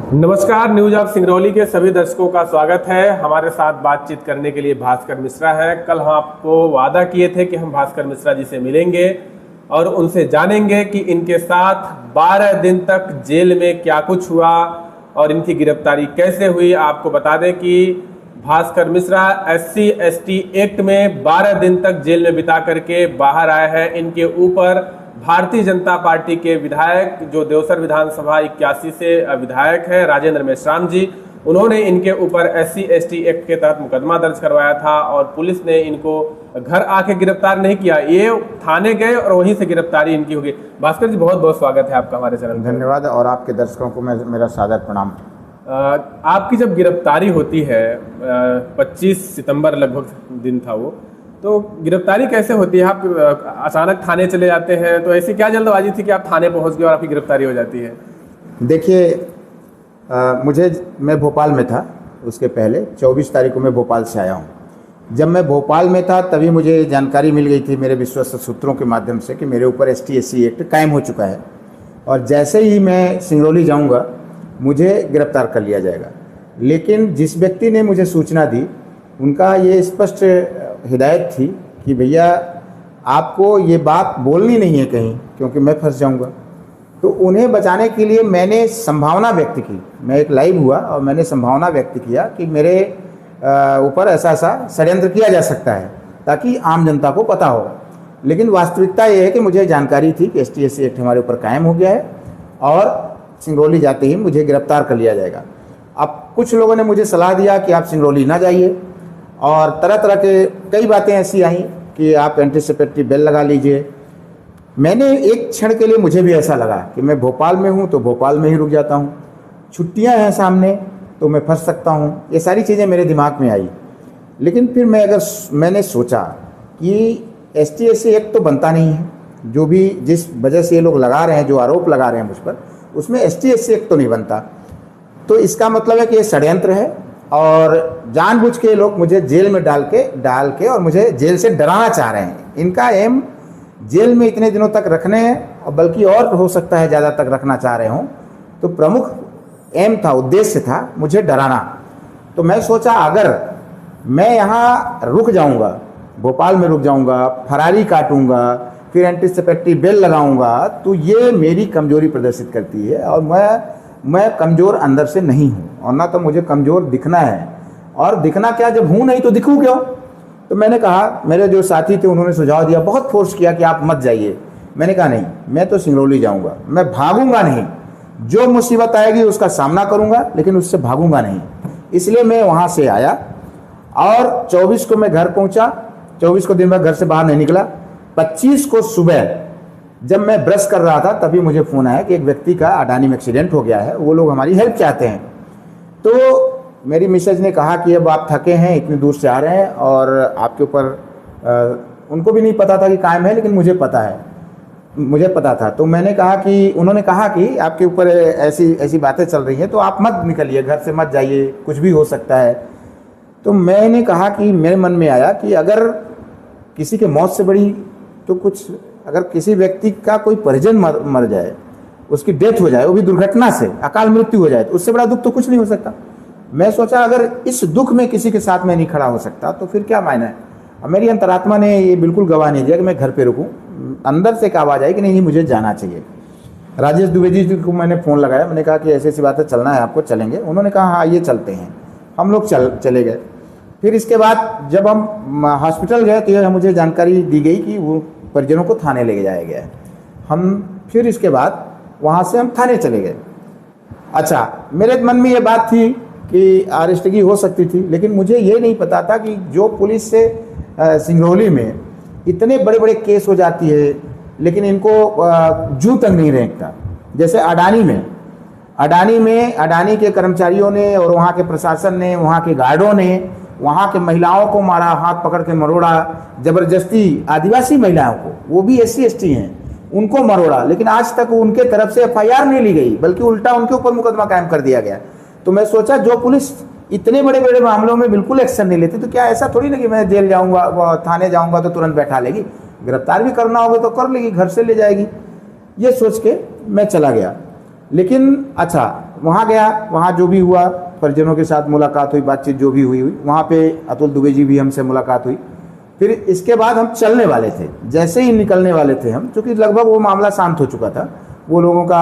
नमस्कार, news of Singrauli के सभी दर्शकों का स्वागत है। हमारे साथ बातचीत करने के लिए भास्कर मिश्रा हैं। कल हम आपको वादा किए थे कि हम भास्कर मिश्रा जी से मिलेंगे और उनसे जानेंगे कि इनके साथ 12 दिन तक जेल में क्या कुछ हुआ और इनकी गिरफ्तारी कैसे हुई। आपको बता दें कि भास्कर मिश्रा SC/ST एक्ट में 12 दिन तक जेल में बिता करके बाहर आए हैं। इनके ऊपर भारतीय जनता पार्टी के विधायक जो देवसर विधानसभा 81 से विधायक हैं राजेंद्र मेश्राम जी, उन्होंने इनके ऊपर SC/ST एक्ट के तहत मुकदमा दर्ज करवाया था और पुलिस ने इनको घर आके गिरफ्तार नहीं किया, ये थाने गए और वहीं से गिरफ्तारी इनकी हो गई। भास्कर जी, बहुत बहुत स्वागत है आपका हमारे चैनल में। धन्यवाद। और आपके दर्शकों को मेरा सादर प्रणाम। आपकी जब गिरफ्तारी होती है 25 सितंबर लगभग दिन था वो, तो गिरफ्तारी कैसे होती है? आप अचानक थाने चले जाते हैं, तो ऐसी क्या जल्दबाजी थी कि आप थाने पहुंच गए और आपकी गिरफ्तारी हो जाती है? देखिए, मैं भोपाल में था। उसके पहले 24 तारीख को मैं भोपाल से आया हूं। जब मैं भोपाल में था तभी मुझे जानकारी मिल गई थी मेरे विश्वस्त सूत्रों के माध्यम से कि मेरे ऊपर ST/SC एक्ट कायम हो चुका है और जैसे ही मैं सिंगरौली जाऊंगा मुझे गिरफ्तार कर लिया जाएगा। लेकिन जिस व्यक्ति ने मुझे सूचना दी उनका ये स्पष्ट हिदायत थी कि भैया आपको ये बात बोलनी नहीं है कहीं, क्योंकि मैं फंस जाऊंगा। तो उन्हें बचाने के लिए मैंने संभावना व्यक्त की। मैं एक लाइव हुआ और मैंने संभावना व्यक्त किया कि मेरे ऊपर ऐसा ऐसा षड्यंत्र किया जा सकता है ताकि आम जनता को पता हो। लेकिन वास्तविकता ये है कि मुझे जानकारी थी कि ST/SC एक्ट हमारे ऊपर कायम हो गया है और सिंगरौली जाते ही मुझे गिरफ्तार कर लिया जाएगा। अब कुछ लोगों ने मुझे सलाह दिया कि आप सिंगरौली ना जाइए और तरह तरह के कई बातें ऐसी आई कि आप एंटीसिपेटरी बेल लगा लीजिए। मैंने एक क्षण के लिए मुझे भी ऐसा लगा कि मैं भोपाल में हूँ तो भोपाल में ही रुक जाता हूँ, छुट्टियाँ हैं सामने तो मैं फंस सकता हूँ। ये सारी चीज़ें मेरे दिमाग में आई। लेकिन फिर मैंने सोचा कि ST/SC एक्ट तो बनता नहीं है, जो भी जिस वजह से ये लोग लगा रहे हैं, जो आरोप लगा रहे हैं मुझ पर, उसमें ST/SC एक्ट तो नहीं बनता। तो इसका मतलब है कि ये षड्यंत्र है और जानबूझ के लोग मुझे जेल में डाल के और मुझे जेल से डराना चाह रहे हैं। इनका एम जेल में इतने दिनों तक रखने हैं और बल्कि और हो सकता है ज़्यादा तक रखना चाह रहे हों। तो प्रमुख एम था, उद्देश्य था मुझे डराना। तो मैं सोचा अगर मैं यहाँ रुक जाऊँगा, भोपाल में रुक जाऊँगा, फरारी काटूँगा, फिर एंटीसिपेटरी बेल लगाऊँगा, तो ये मेरी कमजोरी प्रदर्शित करती है और मैं कमज़ोर अंदर से नहीं हूँ और ना तो मुझे कमज़ोर दिखना है। और दिखना क्या, जब हूँ नहीं तो दिखूँ क्यों? तो मैंने कहा, मेरे जो साथी थे उन्होंने सुझाव दिया, बहुत फोर्स किया कि आप मत जाइए। मैंने कहा नहीं, मैं तो सिंगरौली जाऊँगा, मैं भागूंगा नहीं। जो मुसीबत आएगी उसका सामना करूँगा लेकिन उससे भागूंगा नहीं। इसलिए मैं वहाँ से आया और 24 को मैं घर पहुँचा। 24 को दिन भर घर से बाहर नहीं निकला। 25 को सुबह जब मैं ब्रश कर रहा था तभी मुझे फ़ोन आया कि एक व्यक्ति का अडानी में एक्सीडेंट हो गया है, वो लोग हमारी हेल्प चाहते हैं। तो मेरी मिसेज ने कहा कि अब आप थके हैं, इतनी दूर से आ रहे हैं और आपके ऊपर उनको भी नहीं पता था कि कायम है, लेकिन मुझे पता था। तो मैंने कहा कि उन्होंने कहा कि आपके ऊपर ऐसी बातें चल रही हैं तो आप मत निकलिए, घर से मत जाइए, कुछ भी हो सकता है। तो मैंने कहा कि मेरे मन में आया कि अगर किसी के मौत से बड़ी तो कुछ, अगर किसी व्यक्ति का कोई परिजन मर जाए, उसकी डेथ हो जाए, वो भी दुर्घटना से अकाल मृत्यु हो जाए, तो उससे बड़ा दुख तो कुछ नहीं हो सकता। मैं सोचा अगर इस दुख में किसी के साथ में नहीं खड़ा हो सकता तो फिर क्या मायना है। और मेरी अंतरात्मा ने ये बिल्कुल गवाह नहीं दिया कि मैं घर पे रुकूं। अंदर से एक आवाज़ आई कि नहीं, मुझे जाना चाहिए। राजेश द्विवेदी जी को मैंने फ़ोन लगाया, मैंने कहा कि ऐसी ऐसी बातें चलना है आपको, चलेंगे? उन्होंने कहा हाँ ये चलते हैं। हम लोग चले गए। फिर इसके बाद जब हम हॉस्पिटल गए तो मुझे जानकारी दी गई कि वो परिजनों को थाने ले जाया गया है। फिर इसके बाद वहाँ से हम थाने चले गए। अच्छा, मेरे मन में ये बात थी कि अरेस्टगी हो सकती थी, लेकिन मुझे ये नहीं पता था कि जो पुलिस से सिंगरौली में इतने बड़े बड़े केस हो जाती है लेकिन इनको जूं तक नहीं रेंकता। जैसे अडानी के कर्मचारियों ने और वहाँ के प्रशासन ने, वहाँ के गार्डों ने वहाँ के महिलाओं को मारा, हाथ पकड़ के मरोड़ा, जबरदस्ती आदिवासी महिलाओं को, वो भी SC/ST हैं, उनको मरोड़ा, लेकिन आज तक उनके तरफ से FIR नहीं ली गई, बल्कि उल्टा उनके ऊपर मुकदमा कायम कर दिया गया। तो मैं सोचा जो पुलिस इतने बड़े बड़े मामलों में बिल्कुल एक्शन नहीं लेती, तो क्या ऐसा थोड़ी ना कि मैं जेल जाऊंगा, थाने जाऊंगा तो तुरंत बैठा लेगी, गिरफ्तार भी करना होगा तो कर लेगी, घर से ले जाएगी। ये सोच के मैं चला गया। लेकिन अच्छा, वहाँ गया, वहाँ जो भी हुआ, परिजनों के साथ मुलाकात हुई, बातचीत जो भी हुई वहाँ पे अतुल दुबे जी भी हमसे मुलाकात हुई। फिर इसके बाद हम चलने वाले थे, जैसे ही निकलने वाले थे हम, क्योंकि लगभग वो मामला शांत हो चुका था, वो लोगों का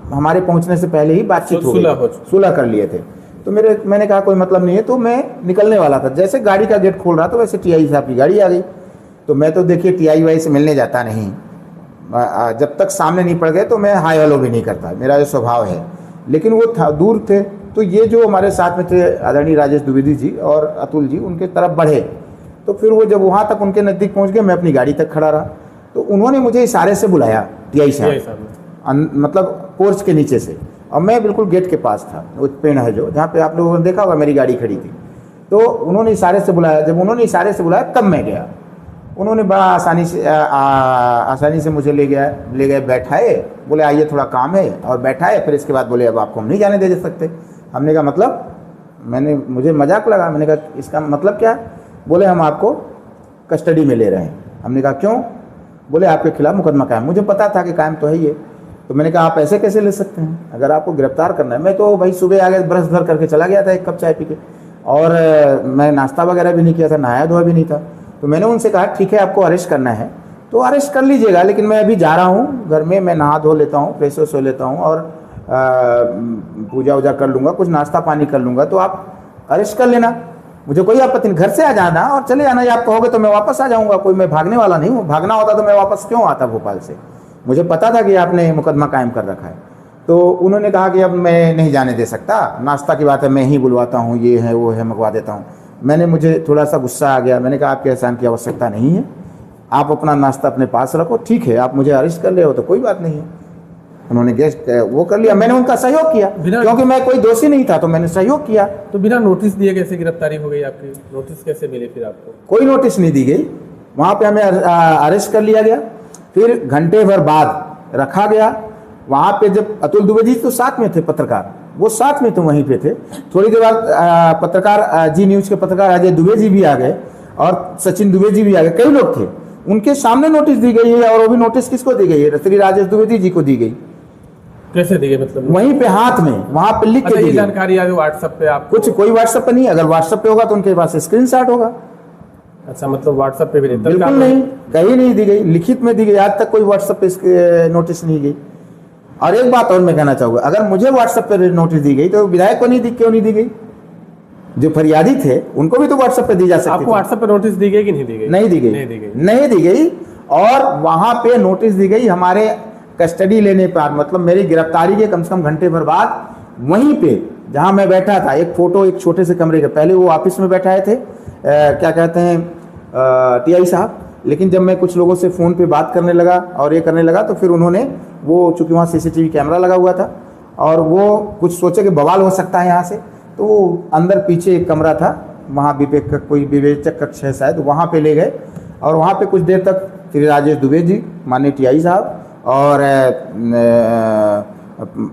हमारे पहुंचने से पहले ही बातचीत हो गई, सुलह कर लिए थे। तो मैंने कहा कोई मतलब नहीं है, तो मैं निकलने वाला था। जैसे गाड़ी का गेट खोल रहा था वैसे टीआई साहब की गाड़ी आ गई। तो मैं तो देखिए टीआई वाई से मिलने जाता नहीं, जब तक सामने नहीं पड़ गए तो मैं हाय हेलो भी नहीं करता, मेरा जो स्वभाव है। लेकिन वो था, दूर थे, तो ये जो हमारे साथ में थे आदरणीय राजेश द्विवेदी जी और अतुल जी, उनके तरफ बढ़े। तो फिर वो जब वहाँ तक उनके नज़दीक पहुँच गए, मैं अपनी गाड़ी तक खड़ा रहा, तो उन्होंने मुझे इशारे से बुलाया, टीआई साहब, मतलब पोर्च के नीचे से, और मैं बिल्कुल गेट के पास था, वो पेड़ है जो, जहाँ पे आप लोगों ने देखा होगा मेरी गाड़ी खड़ी थी। तो उन्होंने इशारे से बुलाया, जब उन्होंने इशारे से बुलाया तब मैं गया। उन्होंने बड़ा आसानी से मुझे ले गए, बैठाए, बोले आइए थोड़ा काम है, और बैठाए। फिर इसके बाद बोले अब आपको हम नहीं जाने दे सकते। हमने कहा मतलब, मुझे मजाक लगा, मैंने कहा इसका मतलब क्या? बोले हम आपको कस्टडी में ले रहे हैं। हमने कहा क्यों? बोले आपके खिलाफ मुकदमा कायम। मुझे पता था कि कायम तो है ही है। तो मैंने कहा आप ऐसे कैसे ले सकते हैं, अगर आपको गिरफ्तार करना है। मैं तो भाई सुबह आगे ब्रश भर करके चला गया था, एक कप चाय पी के, और मैं नाश्ता वगैरह भी नहीं किया था, नहाया धोया भी नहीं था। तो मैंने उनसे कहा ठीक है आपको अरेस्ट करना है तो अरेस्ट कर लीजिएगा, लेकिन मैं अभी जा रहा हूँ घर में, मैं नहा धो लेता हूँ, फ्रेश हो लेता हूँ, और पूजा वूजा कर लूँगा, कुछ नाश्ता पानी कर लूँगा, तो आप अरेस्ट कर लेना, मुझे कोई आपत्ति नहीं। घर से आ जाना और चले जाना, या आप कहोगे तो मैं वापस आ जाऊँगा, कोई मैं भागने वाला नहीं हूँ। भागना होता तो मैं वापस क्यों आता भोपाल से, मुझे पता था कि आपने मुकदमा कायम कर रखा है। तो उन्होंने कहा कि अब मैं नहीं जाने दे सकता, नाश्ता की बात है, मैं ही बुलवाता हूँ, ये है वो है, मंगवा देता हूँ। मुझे थोड़ा सा गुस्सा आ गया। मैंने कहा आपके एहसान की आवश्यकता नहीं है, आप अपना नाश्ता अपने पास रखो, ठीक है आप मुझे अरेस्ट कर ले हो तो कोई बात नहीं है। उन्होंने गेस्ट वो कर लिया, मैंने उनका सहयोग किया, क्योंकि मैं कोई दोषी नहीं था, तो मैंने सहयोग किया। तो बिना नोटिस दिए कैसे गिरफ्तारी हो गई आपकी? नोटिस कैसे मिले फिर आपको? कोई नोटिस नहीं दी गई, वहाँ पे हमें अरेस्ट कर लिया गया। फिर घंटे भर बाद रखा गया वहाँ पे। जब अतुल दुबे जी तो साथ में थे, पत्रकार वो साथ में तो वहीं पे थे। थोड़ी देर बाद पत्रकार जी न्यूज़ के पत्रकार अजय दुबे जी भी आ गए, और सचिन दुबे जी भी आ गए, कई लोग थे। उनके सामने नोटिस दी गई है, और वो भी नोटिस किसको दी गई है? श्री राजेश द्विवेदी जी को दी गई। कैसे दी गई मतलब? वहीं पे हाथ में, वहाँ पे लिख के दी गई। जानकारी आ गई व्हाट्सएप पे आप? कुछ कोई व्हाट्सएप पे नहीं, अगर व्हाट्सएप पे होगा तो उनके पास स्क्रीनशॉट होगा। अच्छा, मतलब व्हाट्सएप पे भी नहीं? बिल्कुल नहीं, कहीं नहीं दी गई, लिखित में दी गई। आज तक कोई व्हाट्सएप पे नोटिस नहीं गई। और एक बात और मैं कहना चाहूँगा, अगर मुझे व्हाट्सएप पे नोटिस दी गई तो विधायक को क्यों नहीं दी गई? जो फरियादी थे उनको भी तो व्हाट्सएप पे दी जा सकती थी। आपको व्हाट्सएप पे नोटिस दी गई कि नहीं दी गई? नहीं दी गई, नहीं दी गई। और वहाँ पे नोटिस दी गई हमारे कस्टडी लेने पर, मतलब मेरी गिरफ्तारी के कम से कम घंटे भर बाद। वहीं पे जहाँ मैं बैठा था, एक फोटो एक छोटे से कमरे के, पहले वो ऑफिस में बैठाए थे क्या कहते हैं टीआई साहब, लेकिन जब मैं कुछ लोगों से फ़ोन पे बात करने लगा और ये करने लगा, तो फिर उन्होंने वो, चूँकि वहाँ सीसीटीवी कैमरा लगा हुआ था, और वो कुछ सोचे कि बवाल हो सकता है यहाँ से, तो वो अंदर पीछे एक कमरा था, वहाँ कोई विवेचक कक्ष है शायद, वहाँ पे ले गए। और वहाँ पे कुछ देर तक श्री राजेश दुबे जी, माननीय टीआई साहब, और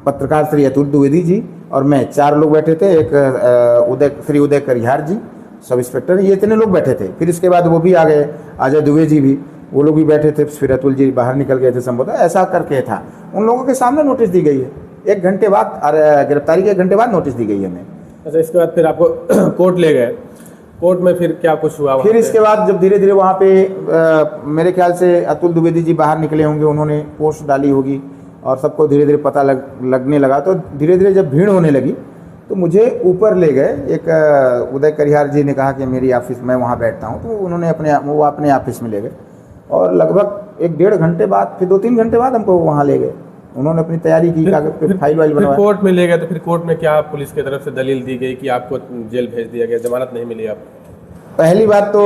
पत्रकार श्री अतुल द्विवेदी जी और मैं, 4 लोग बैठे थे। एक श्री उदय करिहार जी सब इंस्पेक्टर, ये इतने लोग बैठे थे। फिर इसके बाद वो भी आ गए, अजय दुबे जी भी, वो लोग भी बैठे थे। फिर अतुल जी बाहर निकल गए थे संभवतः, ऐसा करके था। उन लोगों के सामने नोटिस दी गई है, 1 घंटे बाद, गिरफ्तारी के 1 घंटे बाद नोटिस दी गई है हमें। अच्छा, इसके बाद फिर आपको कोर्ट ले गए, कोर्ट में फिर क्या कुछ हुआ? फिर इसके बाद जब धीरे धीरे वहाँ पे मेरे ख्याल से अतुल द्विवेदी जी बाहर निकले होंगे, उन्होंने पोस्ट डाली होगी और सबको धीरे धीरे पता लगने लगा। तो धीरे धीरे जब भीड़ होने लगी तो मुझे ऊपर ले गए। एक उदय करिहार जी ने कहा कि मेरी ऑफिस, मैं वहाँ बैठता हूँ, तो उन्होंने अपने ऑफिस में ले गए। और लगभग 1-1.5 घंटे बाद, फिर 2-3 घंटे बाद हमको वहाँ ले गए। उन्होंने अपनी तैयारी की, कागज फाइल बनवाई। कोर्ट में ले गए तो फिर कोर्ट में क्या पुलिस की तरफ से दलील दी गई कि आपको जेल भेज दिया गया, जमानत नहीं मिली आपको? पहली बात तो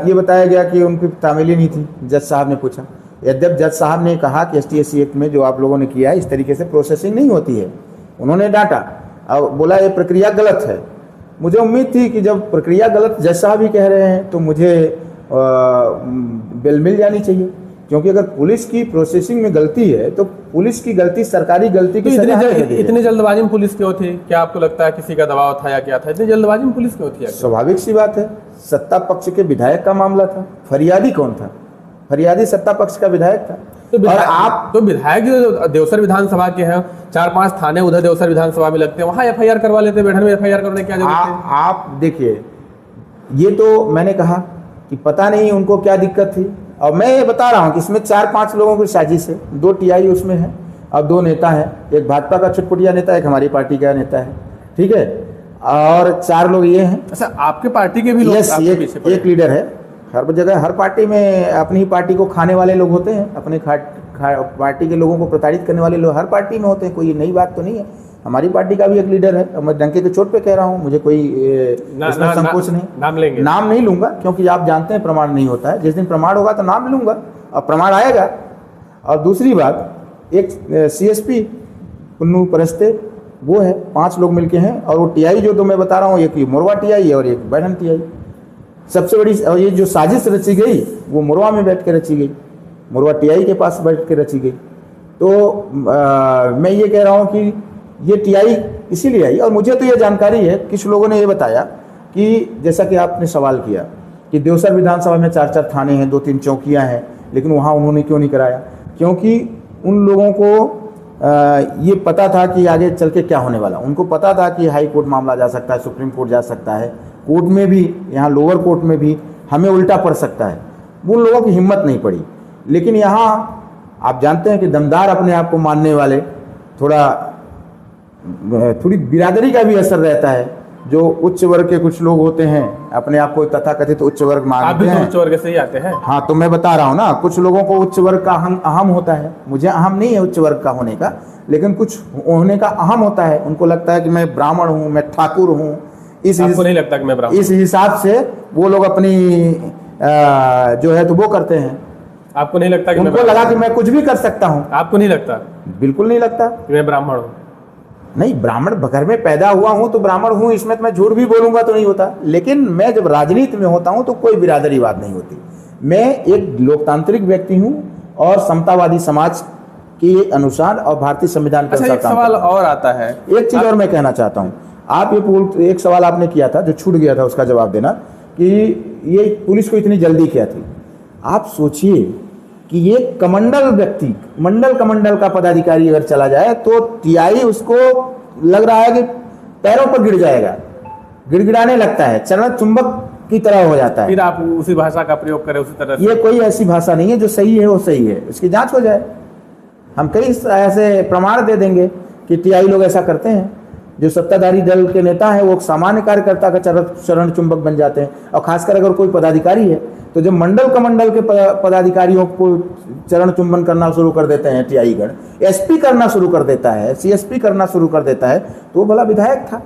ये बताया गया कि उनकी तामील नहीं थी, जज साहब ने पूछा। यद्यप जज साहब ने कहा कि ST-SC एक्ट में जो आप लोगों ने किया है, इस तरीके से प्रोसेसिंग नहीं होती है। उन्होंने डांटा और बोला ये प्रक्रिया गलत है। मुझे उम्मीद थी कि जब प्रक्रिया गलत जज साहब ही कह रहे हैं तो मुझे बेल मिल जानी चाहिए, क्योंकि अगर पुलिस की प्रोसेसिंग में गलती है तो पुलिस की गलती, सरकारी गलती की सजा है। इतनी जल्दबाजी में पुलिस क्यों थी? क्या आपको लगता है किसी का दबाव था या क्या था? इतनी जल्दबाजी में पुलिस क्यों थी? स्वाभाविक सी बात है, सत्ता पक्ष के विधायक का मामला था। फरियादी कौन था? फरियादी सत्ता पक्ष का विधायक था। और आप तो विधायक जो देवसर विधानसभा के हैं, 4-5 थाने उधर देवसर विधानसभा में लगते हैं, वहां एफआईआर करवा लेते, बेढन में एफआईआर करने क्या जरूरत है? आप देखिए, ये तो मैंने कहा कि पता नहीं उनको क्या दिक्कत थी, और मैं ये बता रहा हूँ कि इसमें 4-5 लोगों की साजिश है। 2 टीआई उसमें है और 2 नेता हैं, एक भाजपा का छुटपुटिया नेता, एक हमारी पार्टी का नेता है, ठीक है, और 4 लोग ये हैं। अच्छा, आपके पार्टी के भी लोग यस, आपके पीछे पड़े? एक लीडर है। हर जगह हर पार्टी में अपनी पार्टी को खाने वाले लोग होते हैं, अपने पार्टी के लोगों को प्रताड़ित करने वाले लोग हर पार्टी में होते हैं, कोई नई बात तो नहीं है। हमारी पार्टी का भी एक लीडर है, और मैं डंके के चोट पे कह रहा हूँ, मुझे कोई इसमें संकोच नहीं। नाम लेंगे? नाम नहीं लूंगा, क्योंकि आप जानते हैं प्रमाण नहीं होता है। जिस दिन प्रमाण होगा तो नाम लूंगा और प्रमाण आएगा। और दूसरी बात, एक सीएसपी पुन्नू परस्ते, वो है, 5 लोग मिलके हैं, और वो टीआई जो मैं बता रहा हूँ, एक मोरवा टीआई है और एक बैठन टीआई। सबसे बड़ी, और ये जो साजिश रची गई वो मोरवा में बैठ के रची गई, मोरवा टीआई के पास बैठ के रची गई। तो मैं ये कह रहा हूँ कि ये टीआई इसीलिए आई। और मुझे तो ये जानकारी है, कुछ लोगों ने ये बताया कि जैसा कि आपने सवाल किया कि देवसर विधानसभा में 4-4 थाने हैं, 2-3 चौकियाँ हैं, लेकिन वहाँ उन्होंने क्यों नहीं कराया? क्योंकि उन लोगों को ये पता था कि आगे चल के क्या होने वाला। उनको पता था कि हाई कोर्ट मामला जा सकता है, सुप्रीम कोर्ट जा सकता है, कोर्ट में भी, यहाँ लोअर कोर्ट में भी हमें उल्टा पड़ सकता है। उन लोगों की हिम्मत नहीं पड़ी। लेकिन यहाँ आप जानते हैं कि दमदार अपने आप को मानने वाले, थोड़ी बिरादरी का भी असर रहता है। जो उच्च वर्ग के कुछ लोग होते हैं, अपने आप को तथाकथित उच्च वर्ग मानते हैं। आप भी उच्च वर्ग से ही आते हैं? हाँ, तो मैं बता रहा हूँ ना, कुछ लोगों को उच्च वर्ग का अहम होता है। मुझे अहम नहीं है उच्च वर्ग का होने का, लेकिन कुछ होने का अहम होता है। उनको लगता है कि मैं ब्राह्मण हूँ, मैं ठाकुर हूँ। आपको नहीं लगता कि मैं ब्राह्मण? इस हिसाब से वो लोग अपनी जो है तो वो करते हैं। आपको नहीं लगता कि उनको लगा कि मैं कुछ भी कर सकता हूँ? आपको नहीं लगता? बिल्कुल नहीं लगता कि मैं ब्राह्मण हूँ। नहीं, ब्राह्मण घर में पैदा हुआ हूं तो ब्राह्मण हूं, इसमें तो मैं झूठ भी बोलूंगा तो नहीं होता। लेकिन मैं जब राजनीति में होता हूं तो कोई बिरादरीवाद नहीं होती। मैं एक लोकतांत्रिक व्यक्ति हूं और समतावादी समाज के अनुसार और भारतीय संविधान के अनुसार। एक सवाल और आता है, एक चीज और मैं कहना चाहता हूं। आप ये एक सवाल आपने किया था जो छूट गया था, उसका जवाब देना कि ये पुलिस को इतनी जल्दी क्या थी। आप सोचिए कि ये कमंडल व्यक्ति, कमंडल का पदाधिकारी अगर चला जाए तो टीआई उसको लग रहा है कि पैरों पर गिर जाएगा, गिड़गिड़ाने लगता है, चरण चुंबक की तरह हो जाता है। फिर आप उसी भाषा का प्रयोग करें उसी तरह से? ये कोई ऐसी भाषा नहीं है, जो सही है वो सही है, इसकी जांच हो जाए। हम कई ऐसे प्रमाण दे देंगे कि टीआई लोग ऐसा करते हैं। जो सत्ताधारी दल के नेता हैं वो सामान्य कार्यकर्ता का चरण चुंबक बन जाते हैं। और खासकर अगर कोई पदाधिकारी है तो जो मंडल कमंडल के पदाधिकारियों को चरण चुंबन करना शुरू कर देते हैं टीआई गण, एसपी करना शुरू कर देता है, सीएसपी करना शुरू कर देता है, तो वो भला विधायक था।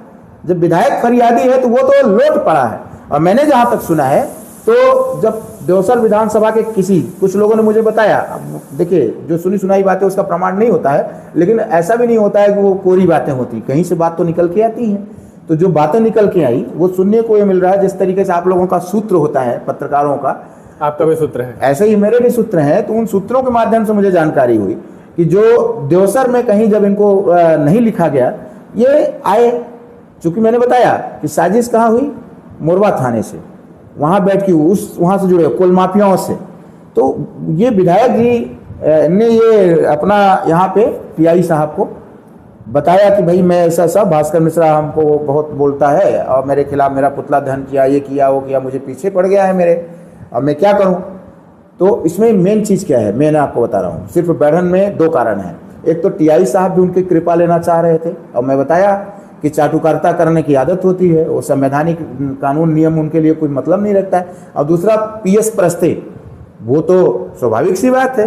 जब विधायक फरियादी है तो वो तो लौट पड़ा है। और मैंने जहां तक सुना है तो जब देवसर विधानसभा के कुछ लोगों ने मुझे बताया, देखिए जो सुनी सुनाई बातें उसका प्रमाण नहीं होता है, लेकिन ऐसा भी नहीं होता है कि वो कोरी बातें होती, कहीं से बात तो निकल के आती हैं। तो जो बातें निकल के आई वो सुनने को ये मिल रहा है, जिस तरीके से आप लोगों का सूत्र होता है पत्रकारों का, आपका भी सूत्र है, ऐसे ही मेरे भी सूत्र हैं। तो उन सूत्रों के माध्यम से मुझे जानकारी हुई कि जो देवसर में कहीं जब इनको नहीं लिखा गया, ये आए, चूंकि मैंने बताया कि साजिश कहाँ हुई, मोरवा थाने से, वहां बैठ के वहां से जुड़े कोल माफियाओं से। तो ये विधायक जी ने ये अपना यहाँ पे टीआई साहब को बताया कि भाई मैं ऐसा भास्कर मिश्रा हमको बहुत बोलता है और मेरे खिलाफ मेरा पुतला दहन किया, ये किया वो किया, मुझे पीछे पड़ गया है मेरे, अब मैं क्या करूं। तो इसमें मेन चीज़ क्या है, मैंने आपको बता रहा हूं। सिर्फ बैठन में 2 कारण हैं। एक तो टीआई साहब भी उनकी कृपा लेना चाह रहे थे, और मैं बताया कि चाटुकारिता करने की आदत होती है, वो संवैधानिक कानून नियम उनके लिए कोई मतलब नहीं रखता है। और दूसरा पीएस प्रस्ते, वो तो स्वाभाविक सी बात है,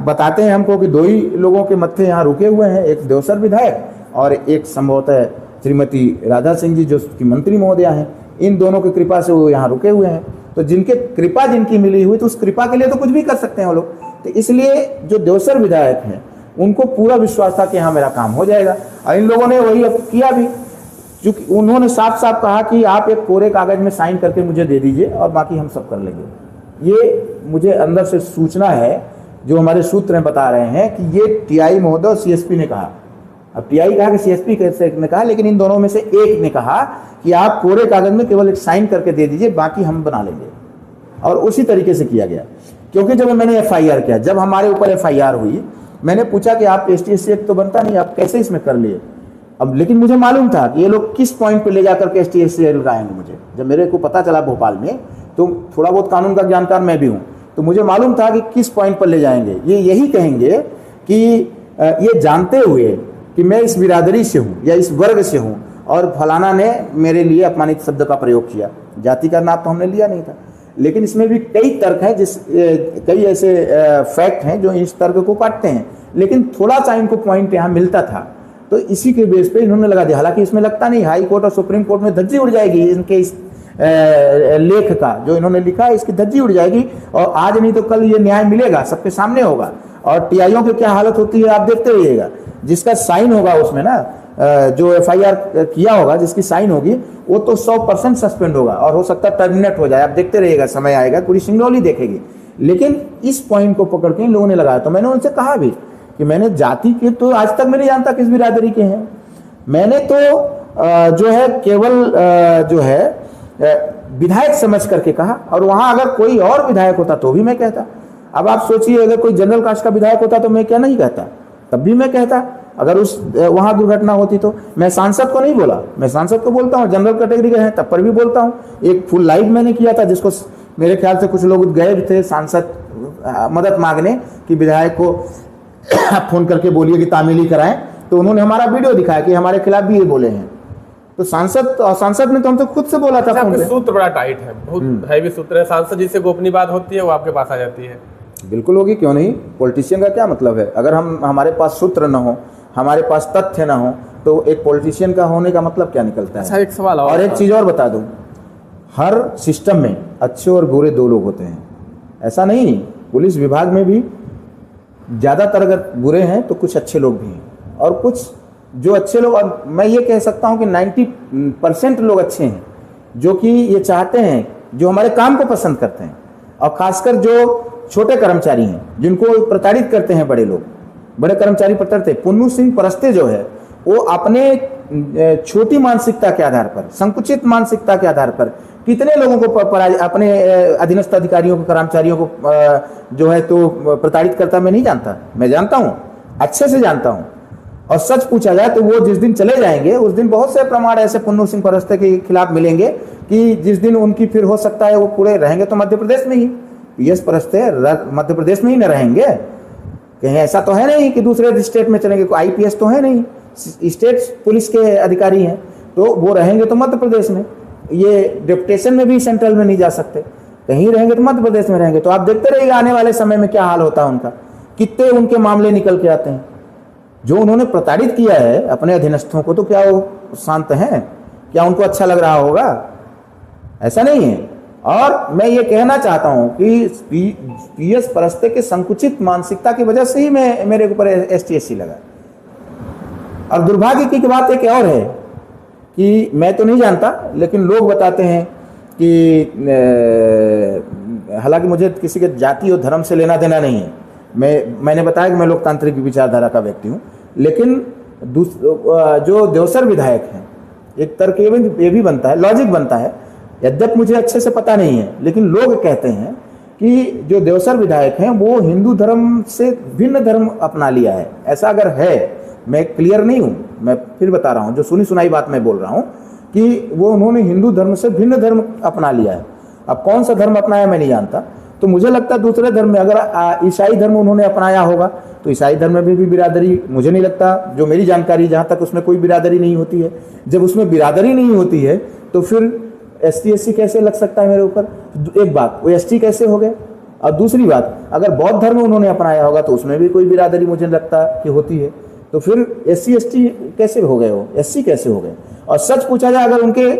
बताते हैं हमको कि 2 ही लोगों के मत्थे यहाँ रुके हुए हैं, एक देवसर विधायक और एक संभवतः श्रीमती राधा सिंह जी जो कि मंत्री महोदया हैं। इन दोनों की कृपा से वो यहाँ रुके हुए हैं। तो जिनके कृपा जिनकी मिली हुई, तो उस कृपा के लिए तो कुछ भी कर सकते हैं वो लोग। तो इसलिए जो देवसर विधायक हैं उनको पूरा विश्वास था कि हाँ मेरा काम हो जाएगा, और इन लोगों ने वही अब किया भी। क्योंकि उन्होंने साफ साफ कहा कि आप एक कोरे कागज में साइन करके मुझे दे दीजिए और बाकी हम सब कर लेंगे। ये मुझे अंदर से सूचना है, जो हमारे सूत्र बता रहे हैं कि ये टीआई महोदय और सीएसपी ने कहा। अब टीआई कहा कि सीएसपी ने कहा, लेकिन इन दोनों में से एक ने कहा कि आप कोरे कागज में केवल एक साइन करके दे दीजिए, बाकी हम बना लेंगे। और उसी तरीके से किया गया। क्योंकि जब मैंने FIR किया, जब हमारे ऊपर FIR हुई, मैंने पूछा कि आप ST/SC एक्ट तो बनता नहीं, आप कैसे इसमें कर लिए। अब लेकिन मुझे मालूम था कि ये लोग किस पॉइंट पे ले जाकर के ST/SC एक्ट लगाएंगे। मुझे जब मेरे को पता चला भोपाल में, तो थोड़ा बहुत कानून का जानकार मैं भी हूँ, तो मुझे मालूम था कि किस पॉइंट पर ले जाएंगे। ये यही कहेंगे कि ये जानते हुए कि मैं इस बिरादरी से हूँ या इस वर्ग से हूँ और फलाना ने मेरे लिए अपमानित शब्द का प्रयोग किया। जाति का नाम तो हमने लिया नहीं था, लेकिन इसमें भी कई तर्क हैं, कई ऐसे फैक्ट हैं जो इस तर्क को काटते हैं, लेकिन थोड़ा सा इनको पॉइंट यहाँ मिलता था, तो इसी के बेस पे इन्होंने लगा दिया। हालांकि इसमें लगता नहीं, हाई कोर्ट और सुप्रीम कोर्ट में धज्जी उड़ जाएगी इनके इस लेख का, जो इन्होंने लिखा है इसकी धज्जी उड़ जाएगी, और आज नहीं तो कल ये न्याय मिलेगा, सबके सामने होगा। और TIओ की क्या हालत होती है आप देखते रहिएगा। जिसका साइन होगा उसमें ना, जो FIR किया होगा, जिसकी साइन होगी, वो तो 100% सस्पेंड होगा और हो सकता है टर्मिनेट हो जाए। आप देखते रहिएगा, समय आएगा, पूरी सिंगरौली देखेगी। लेकिन इस पॉइंट को पकड़ के इन लोगों ने लगाया। तो मैंने उनसे कहा भी कि मैंने जाति के तो आज तक मैं नहीं जानता किस बिरादरी के हैं, मैंने तो जो है केवल जो है विधायक समझ करके कहा, और वहां अगर कोई और विधायक होता तो भी मैं कहता। अब आप सोचिए, अगर कोई जनरल कास्ट का विधायक होता तो मैं क्या नहीं कहता, तब भी मैं कहता। अगर उस वहां दुर्घटना होती तो मैं सांसद को नहीं बोला, मैं सांसद को बोलता हूँ, जनरल कैटेगरी के हैं तब पर भी बोलता हूँ। एक फुल लाइव मैंने किया था, जिसको मेरे ख्याल से कुछ लोग गए थे सांसद मदद मांगने कि विधायक को फोन करके बोलिए कि तामीली कराएं, तो उन्होंने हमारा वीडियो दिखाया कि हमारे खिलाफ भी ये बोले हैं। तो सांसद ने तो हम तो खुद से बोला था। आपके सूत्र बड़ा टाइट है, बहुत हैवी सूत्र है। सांसद जी से गोपनीय बात होती है, वो आपके पास आ जाती है। बिल्कुल होगी, क्यों नहीं। पॉलिटिशियन का क्या मतलब है, अगर हमारे पास सूत्र न हो, हमारे पास तथ्य ना हो, तो एक पॉलिटिशियन का होने का मतलब क्या निकलता है। अच्छा, एक सवाल और एक चीज और बता दूं, हर सिस्टम में अच्छे और बुरे दो लोग होते हैं, ऐसा नहीं। पुलिस विभाग में भी ज़्यादातर अगर बुरे हैं तो कुछ अच्छे लोग भी हैं, और कुछ जो अच्छे लोग, और मैं ये कह सकता हूं कि 90% लोग अच्छे हैं, जो कि ये चाहते हैं, जो हमारे काम को पसंद करते हैं, और खासकर जो छोटे कर्मचारी हैं जिनको प्रताड़ित करते हैं बड़े लोग, बड़े कर्मचारी प्रताड़ित हैं। पुन्नू सिंह परस्ते जो है, वो अपने छोटी मानसिकता के आधार पर, संकुचित मानसिकता के आधार पर कितने लोगों को अपने अधीनस्थ अधिकारियों को, कर्मचारियों को जो है तो प्रताड़ित करता मैं नहीं जानता। मैं जानता हूं, अच्छे से जानता हूं। और सच पूछा जाए तो वो जिस दिन चले जाएंगे, उस दिन बहुत से प्रमाण ऐसे पुन्नू सिंह परस्ते के खिलाफ मिलेंगे कि जिस दिन उनकी फिर हो सकता है वो पूरे रहेंगे तो मध्य प्रदेश में ही। PS परस्ते मध्य प्रदेश में ही न रहेंगे, कहीं ऐसा तो है नहीं कि दूसरे स्टेट में चलेंगे। कोई IPS तो है नहीं, स्टेट पुलिस के अधिकारी हैं, तो वो रहेंगे तो मध्य प्रदेश में। ये डिप्यूटेशन में भी सेंट्रल में नहीं जा सकते, कहीं रहेंगे तो मध्य प्रदेश में रहेंगे। तो आप देखते रहिएगा आने वाले समय में क्या हाल होता है उनका, कितने उनके मामले निकल के आते हैं। जो उन्होंने प्रताड़ित किया है अपने अधीनस्थों को, तो क्या वो शांत हैं? क्या उनको अच्छा लग रहा होगा? ऐसा नहीं है। और मैं ये कहना चाहता हूं कि PS परस्ते के संकुचित मानसिकता की वजह से ही मेरे ऊपर ST/SC लगा। और दुर्भाग्य की बात एक और है कि मैं तो नहीं जानता, लेकिन लोग बताते हैं कि हालांकि मुझे किसी के जाति और धर्म से लेना देना नहीं है, मैंने बताया कि मैं लोकतांत्रिक विचारधारा का व्यक्ति हूँ, लेकिन जो देवसर विधायक हैं, एक तर्क ये भी बनता है, लॉजिक बनता है, यद्यप मुझे अच्छे से पता नहीं है, लेकिन लोग कहते हैं कि जो देवसर विधायक हैं वो हिंदू धर्म से भिन्न धर्म अपना लिया है। ऐसा अगर है, मैं क्लियर नहीं हूँ, मैं फिर बता रहा हूँ, जो सुनी सुनाई बात मैं बोल रहा हूँ कि वो उन्होंने हिंदू धर्म से भिन्न धर्म अपना लिया है। अब कौन सा धर्म अपनाया मैं नहीं जानता, तो मुझे लगता है दूसरे धर्म में, अगर ईसाई धर्म उन्होंने अपनाया होगा तो ईसाई धर्म में भी बिरादरी, मुझे नहीं लगता, जो मेरी जानकारी जहाँ तक, उसमें कोई बिरादरी नहीं होती है। जब उसमें बिरादरी नहीं होती है तो फिर ST/SC कैसे लग सकता है मेरे ऊपर? एक बात, वो ST कैसे हो गए? और दूसरी बात, अगर बौद्ध धर्म उन्होंने अपनाया होगा तो उसमें भी कोई बिरादरी मुझे लगता कि होती है, तो फिर SC/ST कैसे हो गए, वो SC कैसे हो गए? और सच पूछा जाए, अगर उनके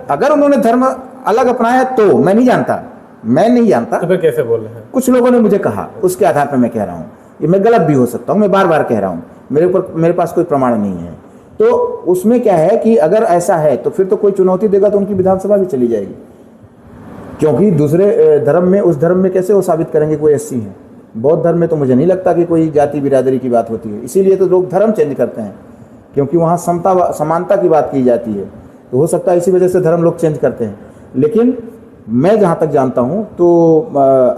अगर उन्होंने धर्म अलग अपनाया तो मैं नहीं जानता, तो फिर कैसे बोल रहे हैं? कुछ लोगों ने मुझे कहा, उसके आधार पर मैं कह रहा हूँ। ये मैं गलत भी हो सकता हूँ, मैं बार बार कह रहा हूँ, मेरे पास कोई प्रमाण नहीं है। तो उसमें क्या है कि अगर ऐसा है तो फिर तो कोई चुनौती देगा तो उनकी विधानसभा भी चली जाएगी, क्योंकि दूसरे धर्म में, उस धर्म में कैसे वो साबित करेंगे कोई SC है? बौद्ध धर्म में तो मुझे नहीं लगता कि कोई जाति बिरादरी की बात होती है। इसीलिए तो लोग धर्म चेंज करते हैं, क्योंकि वहाँ समानता की बात की जाती है, तो हो सकता है इसी वजह से धर्म लोग चेंज करते हैं। लेकिन मैं जहाँ तक जानता हूँ तो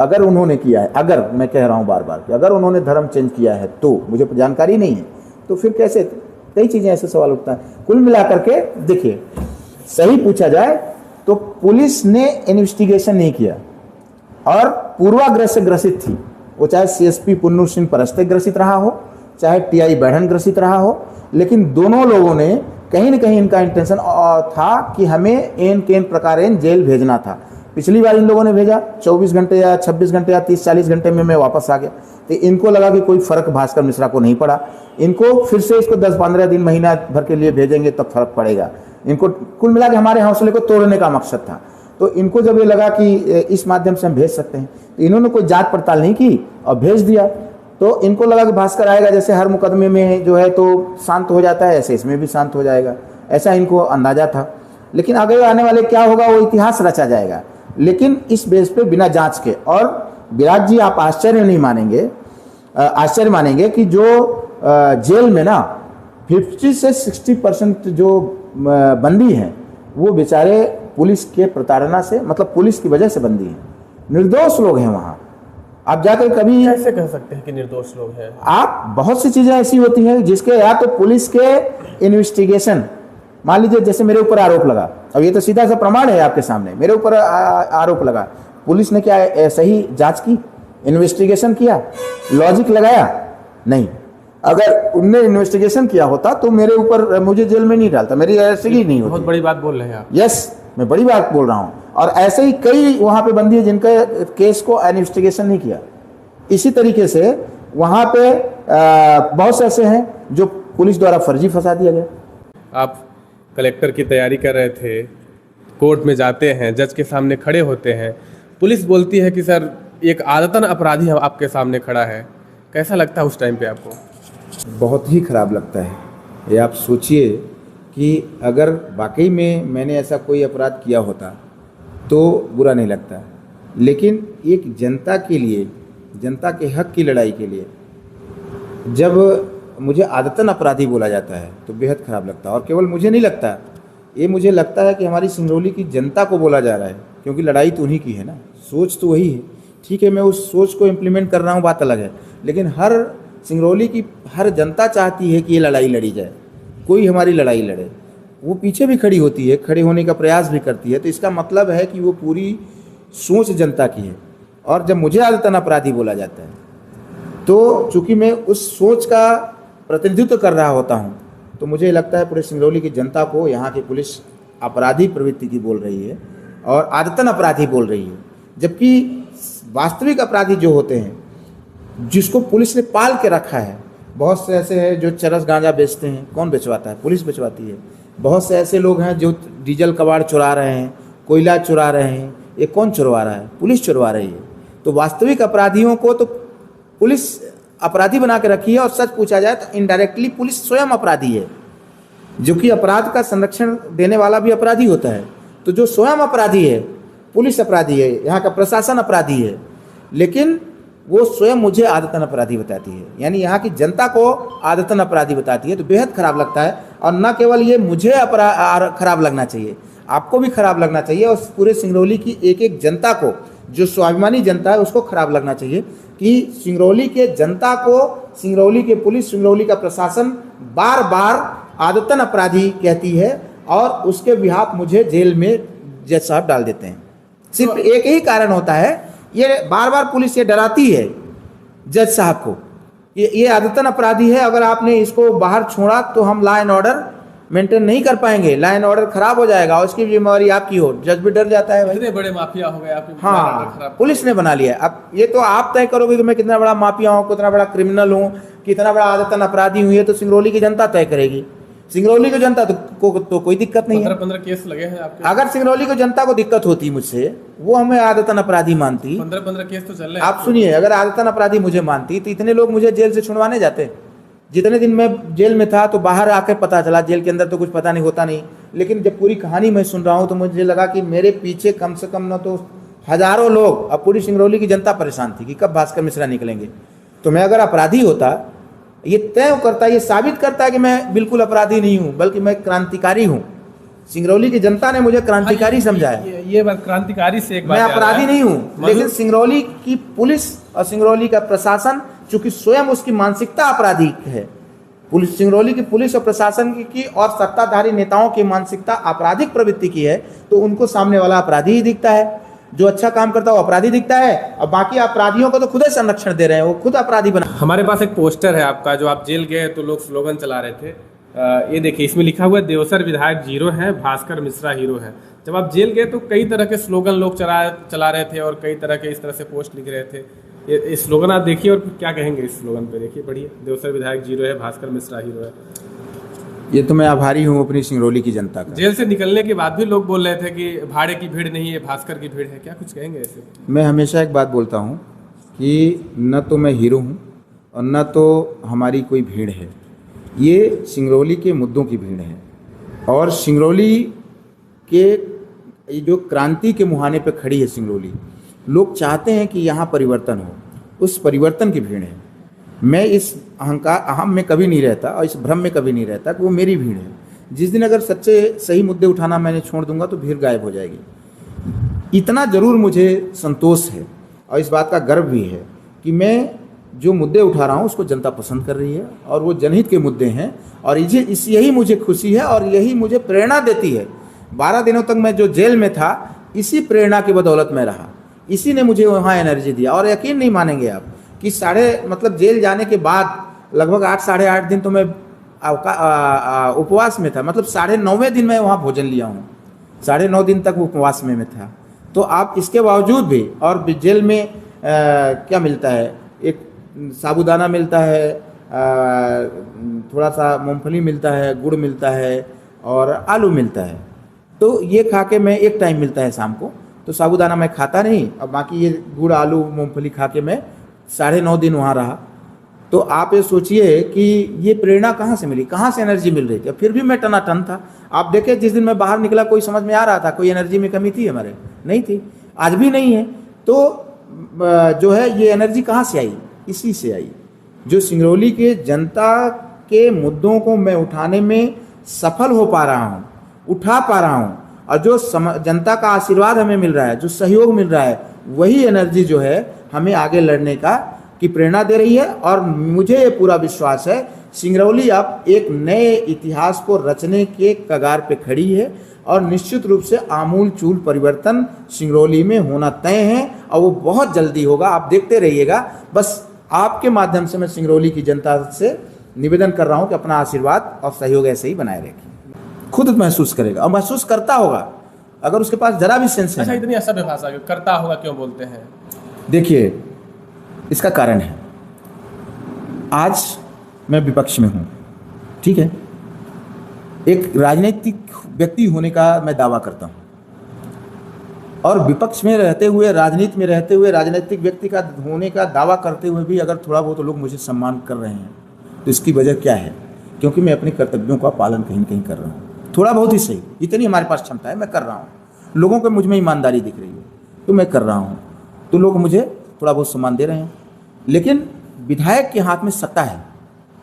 अगर उन्होंने किया है, अगर मैं कह रहा हूँ बार बार कि अगर उन्होंने धर्म चेंज किया है तो मुझे जानकारी नहीं है, तो फिर कैसे, कई चीज़ें ऐसे सवाल उठता है। कुल मिलाकर के देखिए, सही पूछा जाए तो पुलिस ने इन्वेस्टिगेशन नहीं किया और पूर्वाग्रह से ग्रसित थी। वो चाहे सीएसपी पुन्नू सिंह परस्ते ग्रसित रहा हो, चाहे टीआई बैठन ग्रसित रहा हो, लेकिन दोनों लोगों ने कहीं न कहीं इनका इंटेंशन था कि हमें एन केन प्रकार जेल भेजना था। पिछली बार इन लोगों ने भेजा 24 घंटे या 26 घंटे या 30-40 घंटे में मैं वापस आ गया, तो इनको लगा कि कोई फर्क भास्कर मिश्रा को नहीं पड़ा। इनको फिर से इसको 10-15 दिन महीना भर के लिए भेजेंगे तब फर्क पड़ेगा। इनको कुल मिला के हमारे हौसले को तोड़ने का मकसद था। तो इनको जब ये लगा कि इस माध्यम से हम भेज सकते हैं, तो इन्होंने कोई जांच पड़ताल नहीं की और भेज दिया। तो इनको लगा कि भास्कर आएगा, जैसे हर मुकदमे में जो है तो शांत हो जाता है, ऐसे इसमें भी शांत हो जाएगा, ऐसा इनको अंदाजा था। लेकिन आगे आने वाले क्या होगा वो इतिहास रचा जाएगा, लेकिन इस बेस पे बिना जांच के। और विराट जी, आप आश्चर्य नहीं मानेंगे, आश्चर्य मानेंगे कि जो जेल में ना 50 से 60% जो बंदी हैं वो बेचारे पुलिस के प्रताड़ना से, मतलब पुलिस की वजह से बंदी हैं, निर्दोष लोग हैं वहाँ। आप जाकर कभी कैसे कह सकते हैं कि निर्दोष लोग हैं? आप बहुत सी चीजें ऐसी होती हैं जिसके या तो पुलिस के इन्वेस्टिगेशन, मान लीजिए जैसे मेरे ऊपर आरोप लगा, अब ये तो सीधा सा प्रमाण है आपके सामने, मेरे ऊपर आरोप लगा, पुलिस ने क्या सही जांच की, इन्वेस्टिगेशन किया, लॉजिक लगाया? नहीं। अगर उनने इन्वेस्टिगेशन किया होता तो मेरे ऊपर, मुझे जेल में नहीं डालता, मेरी अरेस्ट ही नहीं होती। बहुत बड़ी बात बोल रहे हैं आप। यस, मैं बड़ी बात बोल रहा हूँ। और ऐसे ही कई वहाँ पे बंदी है जिनका केस को इन्वेस्टिगेशन नहीं किया। इसी तरीके से वहाँ पे बहुत से ऐसे हैं जो पुलिस द्वारा फर्जी फंसा दिया गया। आप कलेक्टर की तैयारी कर रहे थे, कोर्ट में जाते हैं, जज के सामने खड़े होते हैं, पुलिस बोलती है कि सर एक आदतन अपराधी आपके सामने खड़ा है, कैसा लगता है उस टाइम पे आपको? बहुत ही खराब लगता है। ये आप सोचिए कि अगर वाकई में मैंने ऐसा कोई अपराध किया होता तो बुरा नहीं लगता, लेकिन एक जनता के लिए, जनता के हक की लड़ाई के लिए जब मुझे आदतन अपराधी बोला जाता है तो बेहद खराब लगता है। और केवल मुझे नहीं लगता, ये मुझे लगता है कि हमारी सिंगरौली की जनता को बोला जा रहा है, क्योंकि लड़ाई तो उन्हीं की है ना, सोच तो वही है। ठीक है, मैं उस सोच को इम्प्लीमेंट कर रहा हूँ, बात अलग है, लेकिन हर सिंगरौली की हर जनता चाहती है कि ये लड़ाई लड़ी जाए, कोई हमारी लड़ाई लड़े। वो पीछे भी खड़ी होती है, खड़े होने का प्रयास भी करती है, तो इसका मतलब है कि वो पूरी सोच जनता की है। और जब मुझे आदतन अपराधी बोला जाता है तो चूंकि मैं उस सोच का प्रतिनिधित्व कर रहा होता हूँ, तो मुझे लगता है पूरे सिंगरौली की जनता को यहाँ की पुलिस अपराधी प्रवृत्ति की बोल रही है और आदतन अपराधी बोल रही है। जबकि वास्तविक अपराधी जो होते हैं, जिसको पुलिस ने पाल के रखा है, बहुत से ऐसे हैं जो चरस गांजा बेचते हैं, कौन बेचवाता है? पुलिस बेचवाती है। बहुत से ऐसे लोग हैं जो डीजल कबाड़ चुरा रहे हैं, कोयला चुरा रहे हैं, ये कौन चुरवा रहा है? पुलिस चुरवा रही है। तो वास्तविक अपराधियों को तो पुलिस अपराधी बना के रखी है, और सच पूछा जाए तो इनडायरेक्टली पुलिस स्वयं अपराधी है, जो कि अपराध का संरक्षण देने वाला भी अपराधी होता है। तो जो स्वयं अपराधी है, पुलिस अपराधी है, यहाँ का प्रशासन अपराधी है, लेकिन वो स्वयं मुझे आदतन अपराधी बताती है, यानी यहाँ की जनता को आदतन अपराधी बताती है। तो बेहद खराब लगता है। और न केवल ये मुझे खराब लगना चाहिए, आपको भी खराब लगना चाहिए, और पूरे सिंगरौली की एक एक जनता को, जो स्वाभिमानी जनता है, उसको खराब लगना चाहिए कि सिंगरौली के जनता को सिंगरौली के पुलिस, सिंगरौली का प्रशासन बार बार आदतन अपराधी कहती है, और उसके बिहाफ मुझे जेल में जज साहब डाल देते हैं। सिर्फ एक ही कारण होता है, ये बार बार पुलिस ये डराती है जज साहब को, ये आदतन अपराधी है, अगर आपने इसको बाहर छोड़ा तो हम लॉ एंड ऑर्डर मेंटेन नहीं कर पाएंगे, लॉ एंड ऑर्डर खराब हो जाएगा, और उसकी जिम्मेवारी आपकी हो। जज भी डर जाता है भाई, इतने बड़े माफिया हो गए आपके। हाँ, पुलिस ने बना लिया। अब ये तो आप तय करोगे कि मैं कितना बड़ा माफिया हूँ, कितना बड़ा क्रिमिनल हूँ, कितना बड़ा आदतन अपराधी हूँ, ये तो सिंगरौली की जनता तय करेगी। सिंगरौली की जनता तो कोई दिक्कत नहीं है। 15 केस लगे हैं आपके। अगर सिंगरौली की जनता को दिक्कत होती मुझसे, वो हमें आदतन अपराधी मानती। 15 केस तो चल रहे हैं। आप सुनिए, अगर आदतन अपराधी मुझे मानती तो इतने लोग मुझे जेल से छुड़वाने जाते। जितने दिन मैं जेल में था तो बाहर आकर पता चला, जेल के अंदर तो कुछ पता नहीं होता नहीं, लेकिन जब पूरी कहानी मैं सुन रहा हूँ तो मुझे लगा कि मेरे पीछे कम से कम न तो हजारों लोग, अब पूरी सिंगरौली की जनता परेशान थी कि कब भास्कर मिश्रा निकलेंगे। तो मैं अगर अपराधी होता, ये तय करता, ये साबित करता है कि मैं बिल्कुल अपराधी नहीं हूँ, बल्कि मैं क्रांतिकारी हूँ। सिंगरौली की जनता ने मुझे क्रांतिकारी समझा है। ये बात क्रांतिकारी से एक बात मैं याद अपराधी है। नहीं हूँ, लेकिन सिंगरौली की पुलिस और सिंगरौली का प्रशासन, चूंकि स्वयं उसकी मानसिकता आपराधिक है, पुलिस, सिंगरौली की पुलिस और प्रशासन की और सत्ताधारी नेताओं की मानसिकता आपराधिक प्रवृत्ति की है, तो उनको सामने वाला अपराधी ही दिखता है। जो अच्छा काम करता है वो अपराधी दिखता है, और बाकी अपराधियों को तो खुद ही संरक्षण दे रहे हैं, वो खुद अपराधी बना। हमारे पास एक पोस्टर है आपका, जो आप जेल गए तो लोग स्लोगन चला रहे थे। ये देखिए, इसमें लिखा हुआ है देवसर विधायक जीरो है, भास्कर मिश्रा हीरो है। जब आप जेल गए तो कई तरह के स्लोगन लोग चला रहे थे और कई तरह के इस तरह से पोस्ट लिख रहे थे। ये स्लोगन आप देखिए और क्या कहेंगे इस स्लोगन पे? देखिए, पढ़िए। देवसर विधायक जीरो है, भास्कर मिश्रा हीरो है। ये तो मैं आभारी हूँ अपनी सिंगरौली की जनता का। जेल से निकलने के बाद भी लोग बोल रहे थे कि भाड़े की भीड़ नहीं है, भास्कर की भीड़ है। क्या कुछ कहेंगे ऐसे? मैं हमेशा एक बात बोलता हूँ कि न तो मैं हीरो हूँ और न तो हमारी कोई भीड़ है। ये सिंगरौली के मुद्दों की भीड़ है, और सिंगरौली के जो क्रांति के मुहाने पे खड़ी है सिंगरौली, लोग चाहते हैं कि यहाँ परिवर्तन हो, उस परिवर्तन की भीड़ है। मैं इस अहम में कभी नहीं रहता और इस भ्रम में कभी नहीं रहता कि वो मेरी भीड़ है। जिस दिन अगर सच्चे सही मुद्दे उठाना मैंने छोड़ दूंगा तो भीड़ गायब हो जाएगी। इतना ज़रूर मुझे संतोष है और इस बात का गर्व भी है कि मैं जो मुद्दे उठा रहा हूँ उसको जनता पसंद कर रही है, और वो जनहित के मुद्दे हैं, और यही मुझे खुशी है और यही मुझे प्रेरणा देती है। 12 दिनों तक मैं जो जेल में था, इसी प्रेरणा की बदौलत में रहा, इसी ने मुझे वहाँ एनर्जी दिया। और यकीन नहीं मानेंगे आप कि जेल जाने के बाद लगभग 8 साढ़े 8 दिन तो मैं उपवास में था। मतलब 9.5वें दिन मैं वहाँ भोजन लिया हूँ, 9.5 दिन तक उपवास में था। तो आप इसके बावजूद भी, और जेल में क्या मिलता है, एक साबूदाना मिलता है, थोड़ा सा मूंगफली मिलता है, गुड़ मिलता है और आलू मिलता है। तो ये खा के मैं, एक टाइम मिलता है शाम को, तो साबूदाना मैं खाता नहीं, और बाकी ये गुड़ आलू मूंगफली खा के मैं 9.5 दिन वहाँ रहा। तो आप ये सोचिए कि ये प्रेरणा कहाँ से मिली, कहाँ से एनर्जी मिल रही थी। फिर भी मैं टनाटन था। आप देखें, जिस दिन मैं बाहर निकला कोई समझ में आ रहा था कोई एनर्जी में कमी थी हमारे? नहीं थी, आज भी नहीं है। तो जो है ये एनर्जी कहाँ से आई? इसी से आई, जो सिंगरौली के जनता के मुद्दों को मैं उठाने में सफल हो पा रहा हूँ, उठा पा रहा हूँ, और जो जनता का आशीर्वाद हमें मिल रहा है, जो सहयोग मिल रहा है, वही एनर्जी जो है हमें आगे लड़ने की प्रेरणा दे रही है। और मुझे ये पूरा विश्वास है सिंगरौली अब एक नए इतिहास को रचने के कगार पे खड़ी है, और निश्चित रूप से आमूल चूल परिवर्तन सिंगरौली में होना तय है, और वो बहुत जल्दी होगा। आप देखते रहिएगा। बस आपके माध्यम से मैं सिंगरौली की जनता से निवेदन कर रहा हूँ कि अपना आशीर्वाद और सहयोग ऐसे ही बनाए रखें। खुद महसूस करेगा, और महसूस करता होगा अगर उसके पास जरा भी सेंस है। अच्छा, इतनी असभ्य भाषा करता होगा क्यों बोलते हैं? देखिए, इसका कारण है, आज मैं विपक्ष में हूँ, ठीक है, एक राजनीतिक व्यक्ति होने का मैं दावा करता हूँ, और विपक्ष में रहते हुए, राजनीति में रहते हुए, राजनीतिक व्यक्ति का होने का दावा करते हुए भी अगर थोड़ा बहुत लोग मुझे सम्मान कर रहे हैं, तो इसकी वजह क्या है? क्योंकि मैं अपने कर्तव्यों का पालन कहीं कहीं कर रहा हूँ, थोड़ा बहुत ही सही, इतनी हमारे पास क्षमता है, मैं कर रहा हूँ। लोगों को मुझ में ईमानदारी दिख रही है तो मैं कर रहा हूँ, तो लोग मुझे थोड़ा बहुत सम्मान दे रहे हैं। लेकिन विधायक के हाथ में सत्ता है,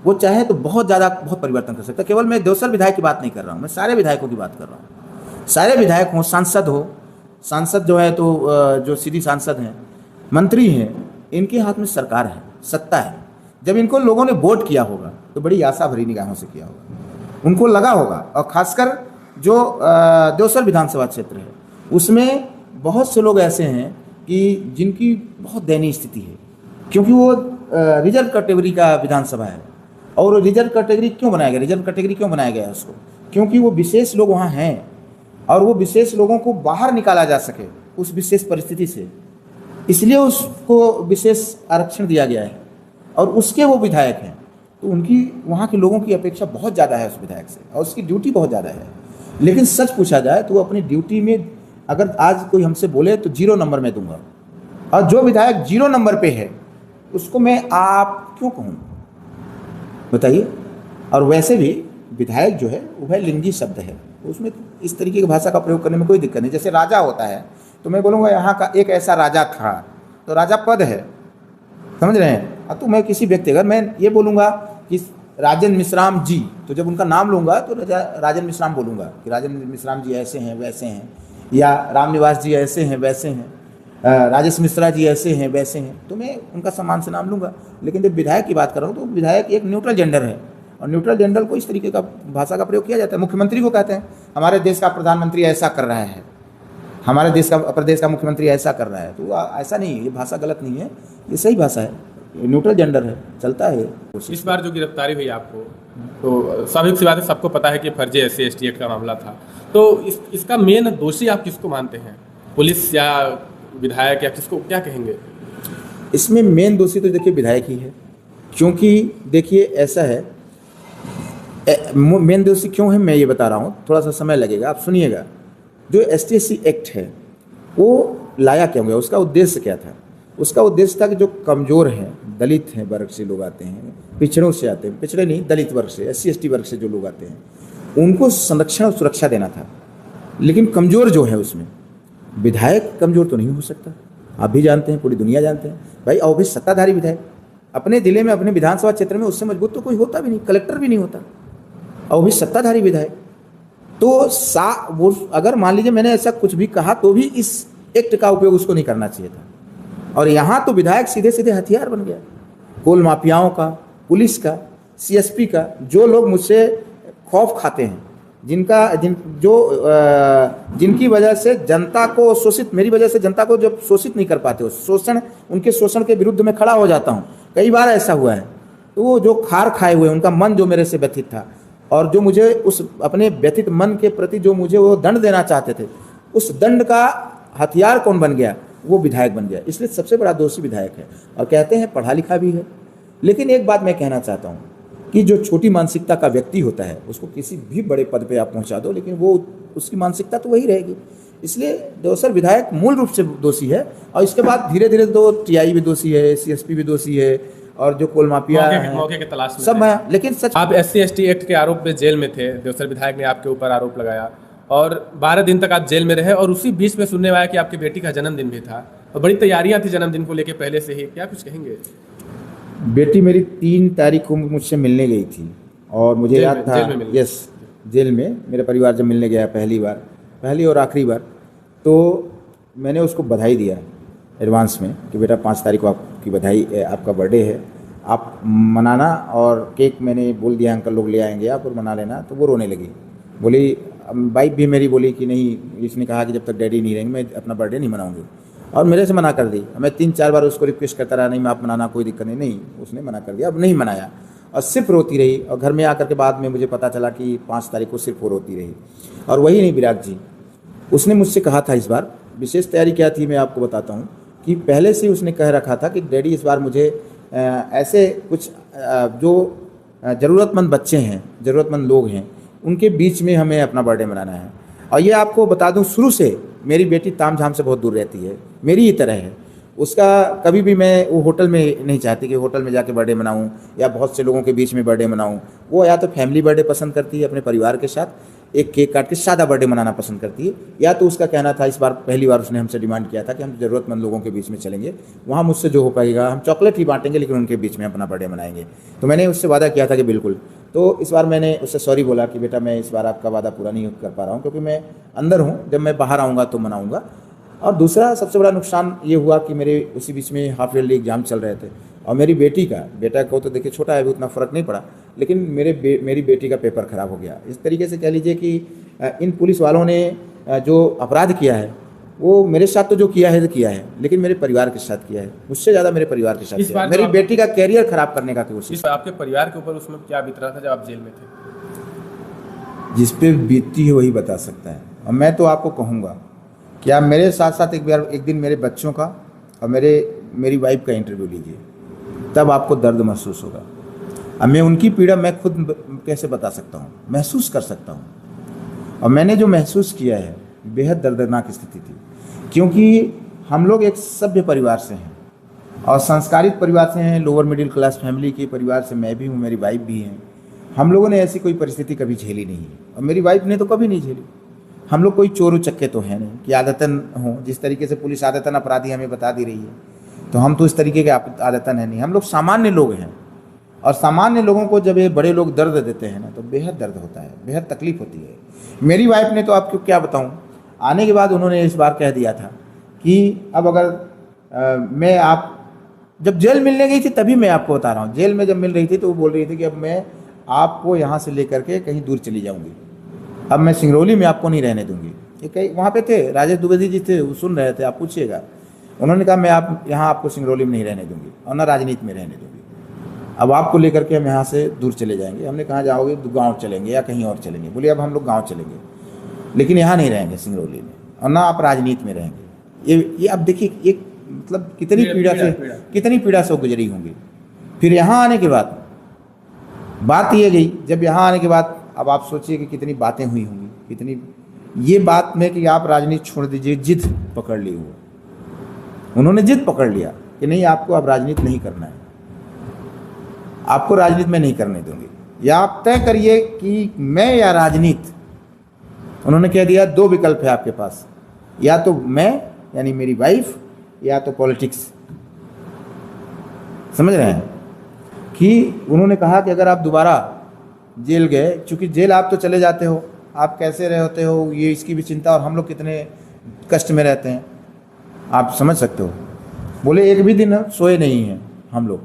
वो चाहे तो बहुत ज़्यादा बहुत परिवर्तन कर सकता है। केवल मैं देवसर विधायक की बात नहीं कर रहा हूँ, मैं सारे विधायकों की बात कर रहा हूँ। सारे विधायक हों, सांसद जो है, तो जो सीधी सांसद हैं, मंत्री हैं, इनके हाथ में सरकार है, सत्ता है। जब इनको लोगों ने वोट किया होगा तो बड़ी आशा भरी निगाहों से किया होगा, उनको लगा होगा। और खासकर जो देवसर विधानसभा क्षेत्र है, उसमें बहुत से लोग ऐसे हैं कि जिनकी बहुत दयनीय स्थिति है, क्योंकि वो रिजर्व कैटेगरी का विधानसभा है। और रिजर्व कैटेगरी क्यों बनाया गया? रिजर्व कैटेगरी क्यों बनाया गया है उसको? क्योंकि वो विशेष लोग वहाँ हैं, और वो विशेष लोगों को बाहर निकाला जा सके उस विशेष परिस्थिति से, इसलिए उसको विशेष आरक्षण दिया गया है, और उसके वो विधायक हैं। तो उनकी, वहाँ के लोगों की अपेक्षा बहुत ज़्यादा है उस विधायक से, और उसकी ड्यूटी बहुत ज़्यादा है। लेकिन सच पूछा जाए तो वो अपनी ड्यूटी में, अगर आज कोई हमसे बोले तो 0 नंबर मैं दूंगा, और जो विधायक 0 नंबर पे है उसको मैं आप क्यों कहूँ, बताइए। और वैसे भी विधायक जो है उभयलिंगी शब्द है, उसमें इस तरीके की भाषा का प्रयोग करने में कोई दिक्कत नहीं। जैसे राजा होता है तो मैं बोलूँगा यहाँ का एक ऐसा राजा था, तो राजा पद है, समझ रहे हैं। तो मैं किसी व्यक्ति, अगर मैं ये बोलूँगा कि राजन मिश्राम जी, तो जब उनका नाम लूँगा तो राजन मिश्राम बोलूँगा कि राजन मिश्राम जी ऐसे हैं वैसे हैं, या रामनिवास जी ऐसे हैं वैसे हैं, राजेश मिश्रा जी ऐसे हैं वैसे हैं, तो मैं उनका सम्मान से नाम लूँगा। लेकिन जब विधायक की बात कर रहा हूँ तो विधायक एक न्यूट्रल जेंडर है, और न्यूट्रल जेंडर को इस तरीके का भाषा का प्रयोग किया जाता है। मुख्यमंत्री को कहते हैं हमारे देश का प्रधानमंत्री ऐसा कर रहा है, हमारे देश का प्रदेश का मुख्यमंत्री ऐसा कर रहा है, तो ऐसा नहीं है, ये भाषा गलत नहीं है, ये सही भाषा है, न्यूट्रल जेंडर है, चलता है। इस बार जो गिरफ्तारी हुई आपको, तो स्वाभाविक सी बात है, सबको पता है कि फर्जी SC/ST एक्ट का मामला था, तो इसका मेन दोषी आप किसको मानते हैं, पुलिस या विधायक या किसको, क्या कहेंगे? इसमें मेन दोषी तो देखिए विधायक ही है, क्योंकि देखिए ऐसा है, मेन दोषी क्यों है मैं ये बता रहा हूँ, थोड़ा सा समय लगेगा, आप सुनिएगा। जो ST/SC एक्ट है वो लाया क्यों गया, उसका उद्देश्य क्या था? उसका उद्देश्य था कि जो कमज़ोर हैं, दलित हैं वर्ग से लोग आते हैं, पिछड़ों से आते हैं, पिछड़े नहीं दलित वर्ग से, SC/ST वर्ग से जो लोग आते हैं, उनको संरक्षण और सुरक्षा देना था। लेकिन कमज़ोर जो है उसमें, विधायक कमज़ोर तो नहीं हो सकता, आप भी जानते हैं, पूरी दुनिया जानते हैं भाई। और भी सत्ताधारी विधायक अपने जिले में, अपने विधानसभा क्षेत्र में उससे मजबूत तो कोई होता भी नहीं, कलेक्टर भी नहीं होता, और भी सत्ताधारी विधायक। तो वो अगर मान लीजिए मैंने ऐसा कुछ भी कहा तो भी इस एक्ट का उपयोग उसको नहीं करना चाहिए था। और यहाँ तो विधायक सीधे सीधे हथियार बन गया, कोल माफियाओं का, पुलिस का, CSP का, जो लोग मुझसे खौफ खाते हैं, जिनकी वजह से जनता को शोषित, मेरी वजह से जनता को जब शोषित नहीं कर पाते हो, शोषण, उनके शोषण के विरुद्ध में खड़ा हो जाता हूँ, कई बार ऐसा हुआ है। तो वो जो खार खाए हुए, उनका मन जो मेरे से व्यथित था, और जो मुझे उस अपने व्यथित मन के प्रति जो मुझे वो दंड देना चाहते थे, उस दंड का हथियार कौन बन गया? वो विधायक बन गया। इसलिए सबसे बड़ा दोषी विधायक है, और कहते हैं पढ़ा लिखा भी है। लेकिन एक बात मैं कहना चाहता हूँ कि जो छोटी मानसिकता का व्यक्ति होता है, उसको किसी भी बड़े पद पे आप पहुँचा दो, लेकिन वो उसकी मानसिकता तो वही रहेगी। इसलिए दरअसल विधायक मूल रूप से दोषी है, और इसके बाद धीरे धीरे तो TI भी दोषी है, CSP भी दोषी है, और जो कोल माफिया मौके के तलाश में सब है। लेकिन सच, आप SC/ST एक्ट के आरोप में जेल में थे, देवसर विधायक ने आपके ऊपर आरोप लगाया, और 12 दिन तक आप जेल में रहे, और उसी बीच में सुनने में आया कि आपकी बेटी का जन्मदिन भी था, और बड़ी तैयारियां थी जन्मदिन को लेकर पहले से ही, क्या कुछ कहेंगे? बेटी मेरी 3 तारीख को मुझसे मिलने गई थी, और मुझे याद था, यस, जेल में मेरा परिवार जब मिलने गया पहली और आखिरी बार, तो मैंने उसको बधाई दिया एडवांस में कि बेटा 5 तारीख को आपकी बधाई, आपका बर्थडे है, आप मनाना, और केक मैंने बोल दिया अंकल लोग ले आएंगे आप, और मना लेना। तो वो रोने लगी, बोली, वाइफ भी मेरी बोली कि नहीं, इसने कहा कि जब तक डैडी नहीं रहेंगे मैं अपना बर्थडे नहीं मनाऊंगी, और मेरे से मना कर दी। मैं 3-4 बार उसको रिक्वेस्ट करता रहा, नहीं मैं आप मनाना, कोई दिक्कत नहीं, उसने मना कर दिया, अब नहीं मनाया, और सिर्फ रोती रही। और घर में आकर के बाद में मुझे पता चला कि 5 तारीख को सिर्फ वो रोती रही। और वही नहीं, विराट जी, उसने मुझसे कहा था, इस बार विशेष तैयारी क्या थी मैं आपको बताता हूँ, कि पहले से उसने कह रखा था कि डैडी इस बार मुझे ऐसे कुछ जो ज़रूरतमंद बच्चे हैं, ज़रूरतमंद लोग हैं, उनके बीच में हमें अपना बर्थडे मनाना है। और ये आपको बता दूं, शुरू से मेरी बेटी तामझाम से बहुत दूर रहती है, मेरी ही तरह है। उसका कभी भी मैं वो होटल में नहीं चाहती कि होटल में जाके बर्थडे मनाऊं, या बहुत से लोगों के बीच में बर्थडे मनाऊं। वो या तो फैमिली बर्थडे पसंद करती है, अपने परिवार के साथ एक केक काट के सादा बर्थडे मनाना पसंद करती है, या तो उसका कहना था, इस बार पहली बार उसने हमसे डिमांड किया था कि हम ज़रूरतमंद लोगों के बीच में चलेंगे, वहाँ मुझसे जो हो पाएगा हम चॉकलेट ही बांटेंगे, लेकिन उनके बीच में अपना बर्थडे मनाएंगे। तो मैंने उससे वादा किया था कि बिल्कुल। तो इस बार मैंने उससे सॉरी बोला कि बेटा मैं इस बार आपका वादा पूरा नहीं कर पा रहा हूँ, क्योंकि मैं अंदर हूँ, जब मैं बाहर आऊँगा तो मनाऊँगा। और दूसरा सबसे बड़ा नुकसान ये हुआ कि मेरे उसी बीच में हाफ ईयरली एग्जाम चल रहे थे, और मेरी बेटा को तो देखिए छोटा है, अभी उतना फ़र्क नहीं पड़ा, लेकिन मेरी बेटी का पेपर ख़राब हो गया। इस तरीके से कह लीजिए कि इन पुलिस वालों ने जो अपराध किया है, वो मेरे साथ तो जो किया है, लेकिन मेरे परिवार के साथ किया है, मुझसे ज़्यादा मेरे परिवार के साथ किया है। मेरी बेटी का कैरियर ख़राब करने का कोशिश। आपके परिवार के ऊपर उसमें क्या बीत रहा था जब आप जेल में थे? जिस पे बीतती है वही बता सकता है। और मैं तो आपको कहूँगा कि आप मेरे साथ साथ एक दिन मेरे बच्चों का और मेरी वाइफ का इंटरव्यू लीजिए, तब आपको दर्द महसूस होगा। अब मैं उनकी पीड़ा मैं खुद कैसे बता सकता हूँ, महसूस कर सकता हूँ। और मैंने जो महसूस किया है, बेहद दर्दनाक स्थिति थी, क्योंकि हम लोग एक सभ्य परिवार से हैं और संस्कारित परिवार से हैं, लोअर मिडिल क्लास फैमिली के परिवार से मैं भी हूँ, मेरी वाइफ भी हैं। हम लोगों ने ऐसी कोई परिस्थिति कभी झेली नहीं है, और मेरी वाइफ ने तो कभी नहीं झेली। हम लोग कोई चोर उचक्के तो हैं नहीं कि आदतन हों, जिस तरीके से पुलिस आदतन अपराधी हमें बता दी रही है, तो हम तो इस तरीके के आदतन है नहीं। हम लोग सामान्य लोग हैं, और सामान्य लोगों को जब ये बड़े लोग दर्द देते हैं ना तो बेहद दर्द होता है, बेहद तकलीफ होती है। मेरी वाइफ ने तो आपको क्या बताऊं, आने के बाद उन्होंने इस बार कह दिया था कि अब अगर मैं आप जब जेल मिलने गई थी तभी मैं आपको बता रहा हूँ, जेल में जब मिल रही थी तो वो बोल रही थी कि अब मैं आपको यहाँ से लेकर के कहीं दूर चली जाऊँगी, अब मैं सिंगरौली में आपको नहीं रहने दूँगी। ये कई वहाँ पे थे, राजेश द्विवेदी जी थे, वो सुन रहे थे, आप पूछिएगा। उन्होंने कहा मैं आप यहाँ आपको सिंगरौली में नहीं रहने दूँगी और ना राजनीति में रहने दूँगी, अब आपको लेकर के हम यहाँ से दूर चले जाएंगे। हमने कहा जाओगे तो गाँव चलेंगे या कहीं और चलेंगे। बोले अब हम लोग गाँव चलेंगे, लेकिन यहाँ नहीं रहेंगे सिंगरौली में, और ना आप राजनीति में रहेंगे। ये अब देखिए एक मतलब कितनी पीड़ा से गुजरी होंगी। फिर यहाँ आने के बाद बात ये गई, जब यहाँ आने के बाद अब आप सोचिए कि कितनी बातें हुई होंगी, कितनी ये बात में कि आप राजनीति छोड़ दीजिए, जिद पकड़ ली हुआ, उन्होंने जिद पकड़ लिया कि नहीं आपको अब राजनीति नहीं करना है, आपको राजनीति में नहीं करने दूंगी, या आप तय करिए कि मैं या राजनीति। उन्होंने कह दिया दो विकल्प है आपके पास, या तो मैं यानी मेरी वाइफ या तो पॉलिटिक्स। समझ रहे हैं कि उन्होंने कहा कि अगर आप दोबारा जेल गए, चूंकि जेल आप तो चले जाते हो, आप कैसे रहे होते हो ये इसकी भी चिंता, और हम लोग कितने कष्ट में रहते हैं आप समझ सकते हो। बोले एक भी दिन सोए नहीं हैं हम लोग,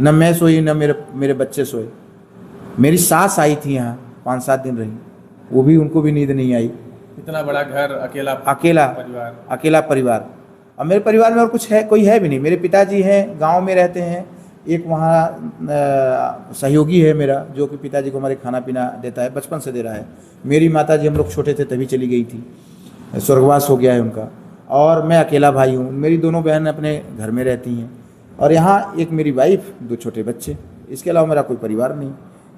न मैं सोई न मेरे बच्चे सोए। मेरी सास आई थी यहाँ 5-7 दिन रही, वो भी उनको भी नींद नहीं आई। इतना बड़ा घर, अकेला परिवार। अब मेरे परिवार में और कुछ है, कोई है भी नहीं। मेरे पिताजी हैं, गांव में रहते हैं, एक वहाँ सहयोगी है मेरा जो कि पिताजी को हमारे खाना पीना देता है, बचपन से दे रहा है। मेरी माताजी हम लोग छोटे थे तभी चली गई थी, स्वर्गवास हो गया है उनका, और मैं अकेला भाई हूँ। मेरी दोनों बहन अपने घर में रहती हैं, और यहाँ एक मेरी वाइफ, 2 छोटे बच्चे, इसके अलावा मेरा कोई परिवार नहीं।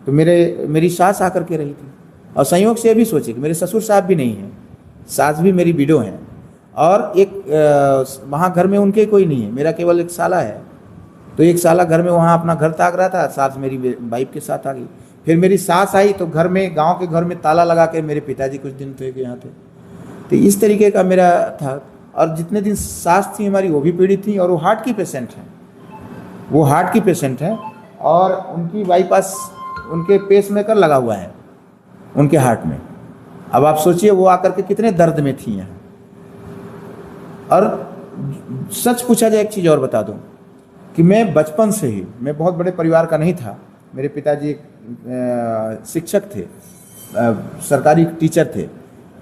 तो मेरी सास आकर के रही थी, और संयोग से अभी सोचे कि मेरे ससुर साहब भी नहीं हैं, सास भी मेरी विडो हैं, और एक वहाँ घर में उनके कोई नहीं है, मेरा केवल एक साला है। तो एक साला घर में वहाँ अपना घर ताक रहा था, सास मेरी वाइफ के साथ आ गई। फिर मेरी सास आई तो घर में, गांव के घर में ताला लगा के मेरे पिताजी कुछ दिन थे यहाँ थे। तो इस तरीके का मेरा था। और जितने दिन सास थी हमारी वो भी पीड़ित थी, और वो हार्ट की पेशेंट हैं, वो हार्ट की पेशेंट हैं, और उनकी बाईपास, उनके पेसमेकर लगा हुआ है उनके हार्ट में। अब आप सोचिए वो आकर के कितने दर्द में थी यहाँ। और सच पूछा जाए एक चीज़ और बता दूं कि मैं बचपन से ही, मैं बहुत बड़े परिवार का नहीं था। मेरे पिताजी एक शिक्षक थे, सरकारी टीचर थे,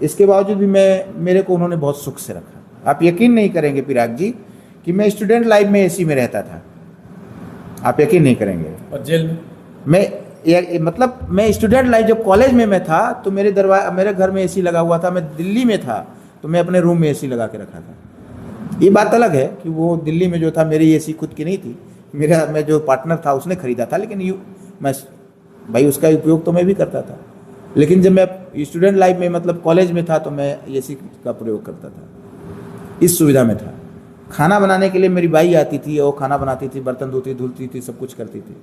इसके बावजूद भी मेरे को उन्होंने बहुत सुख से रखा। आप यकीन नहीं करेंगे पिराग जी कि मैं स्टूडेंट लाइफ में एसी में रहता था, आप यकीन नहीं करेंगे। और जेल में मतलब मैं स्टूडेंट लाइफ जब कॉलेज में मैं था तो मेरे घर में एसी लगा हुआ था। मैं दिल्ली में था तो मैं अपने रूम में एसी लगा के रखा था। ये बात अलग है कि वो दिल्ली में जो था मेरी एसी खुद की नहीं थी, मैं जो पार्टनर था उसने खरीदा था, लेकिन मैं भाई उसका उपयोग तो मैं भी करता था। लेकिन जब मैं स्टूडेंट लाइफ में मतलब कॉलेज में था तो मैं एसी का प्रयोग करता था, इस सुविधा में था। खाना बनाने के लिए मेरी बाई आती थी, वो खाना बनाती थी, बर्तन धुलती थी, सब कुछ करती थी।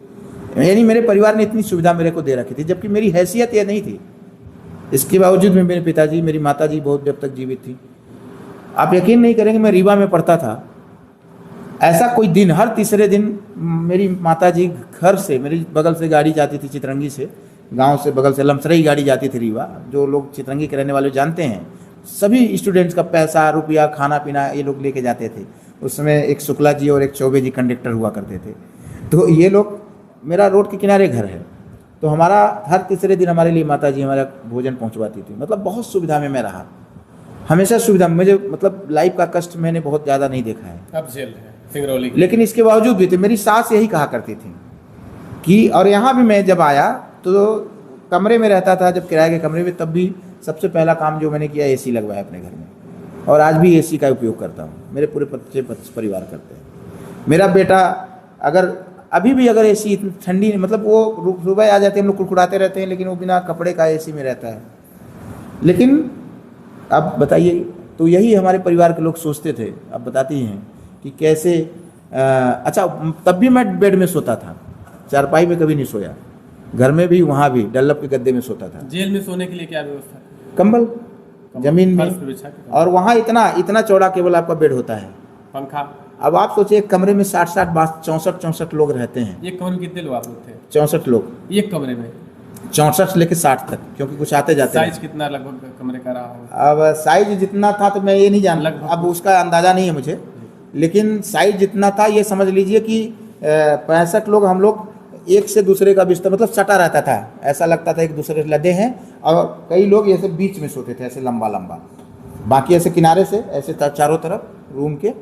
यानी मेरे परिवार ने इतनी सुविधा मेरे को दे रखी थी, जबकि मेरी हैसियत यह नहीं थी। इसके बावजूद में मेरे पिताजी, मेरी माताजी बहुत देर तक जीवित थी। आप यकीन नहीं करेंगे, मैं रीवा में पढ़ता था। ऐसा कोई दिन, हर तीसरे दिन मेरी माताजी घर से, मेरी बगल से गाड़ी जाती थी चितरंगी से, गांव से बगल से लमसरई गाड़ी जाती थी रीवा। जो लोग चितरंगी के रहने वाले जानते हैं, सभी स्टूडेंट्स का पैसा, रुपया, खाना पीना ये लोग लेके जाते थे। उस समय एक शुक्ला जी और एक चौबे जी कंडक्टर हुआ करते थे। तो ये लोग, मेरा रोड के किनारे घर है, तो हमारा हर तीसरे दिन हमारे लिए माताजी हमारा भोजन पहुंचवाती थी। मतलब बहुत सुविधा में मैं रहा, हमेशा सुविधा। मुझे मतलब लाइफ का कष्ट मैंने बहुत ज़्यादा नहीं देखा है। अब जेल है सिंगरौली, लेकिन इसके बावजूद भी मेरी सास यही कहा करती थी कि, और यहाँ भी मैं जब आया तो कमरे में रहता था, जब किराए के कमरे में, तब भी सबसे पहला काम जो मैंने किया एसी लगवाया अपने घर में, और आज भी एसी का उपयोग करता हूँ। मेरे पूरे परिवार करते हैं। मेरा बेटा अभी भी अगर एसी इतनी ठंडी, मतलब वो सुबह आ जाते हैं, हम लोग कुड़कुड़ाते रहते हैं, लेकिन वो बिना कपड़े का एसी में रहता है। लेकिन अब बताइए, तो यही हमारे परिवार के लोग सोचते थे। अब बताती हैं कि कैसे अच्छा, तब भी मैं बेड में सोता था, चारपाई में कभी नहीं सोया। घर में भी, वहाँ भी डल्लब के गद्दे में सोता था। जेल में सोने के लिए क्या व्यवस्था? कंबल जमीन में, और वहाँ इतना चौड़ा केवल आपका बेड होता है, पंखा अब आप सोचिए एक कमरे में 60-60 64 लोग रहते हैं। एक कमरे में कितने लोग आप लोग थे? 64 लोग, एक कमरे में 64 से लेकर 60 तक, क्योंकि कुछ आते जाते हैं। साइज कितना लगभग कमरे का रहा होगा? अब साइज जितना था तो मैं ये नहीं जान, लगभग अब उसका अंदाज़ा नहीं है मुझे, लेकिन साइज जितना था ये समझ लीजिए कि 65 लोग हम लोग एक से दूसरे का बिस्तर मतलब सटा रहता था, ऐसा लगता था एक दूसरे से लदे हैं, और कई लोग ऐसे बीच में सोते थे ऐसे लंबा लंबा, बाकी ऐसे किनारे से ऐसे चारों तरफ रूम के,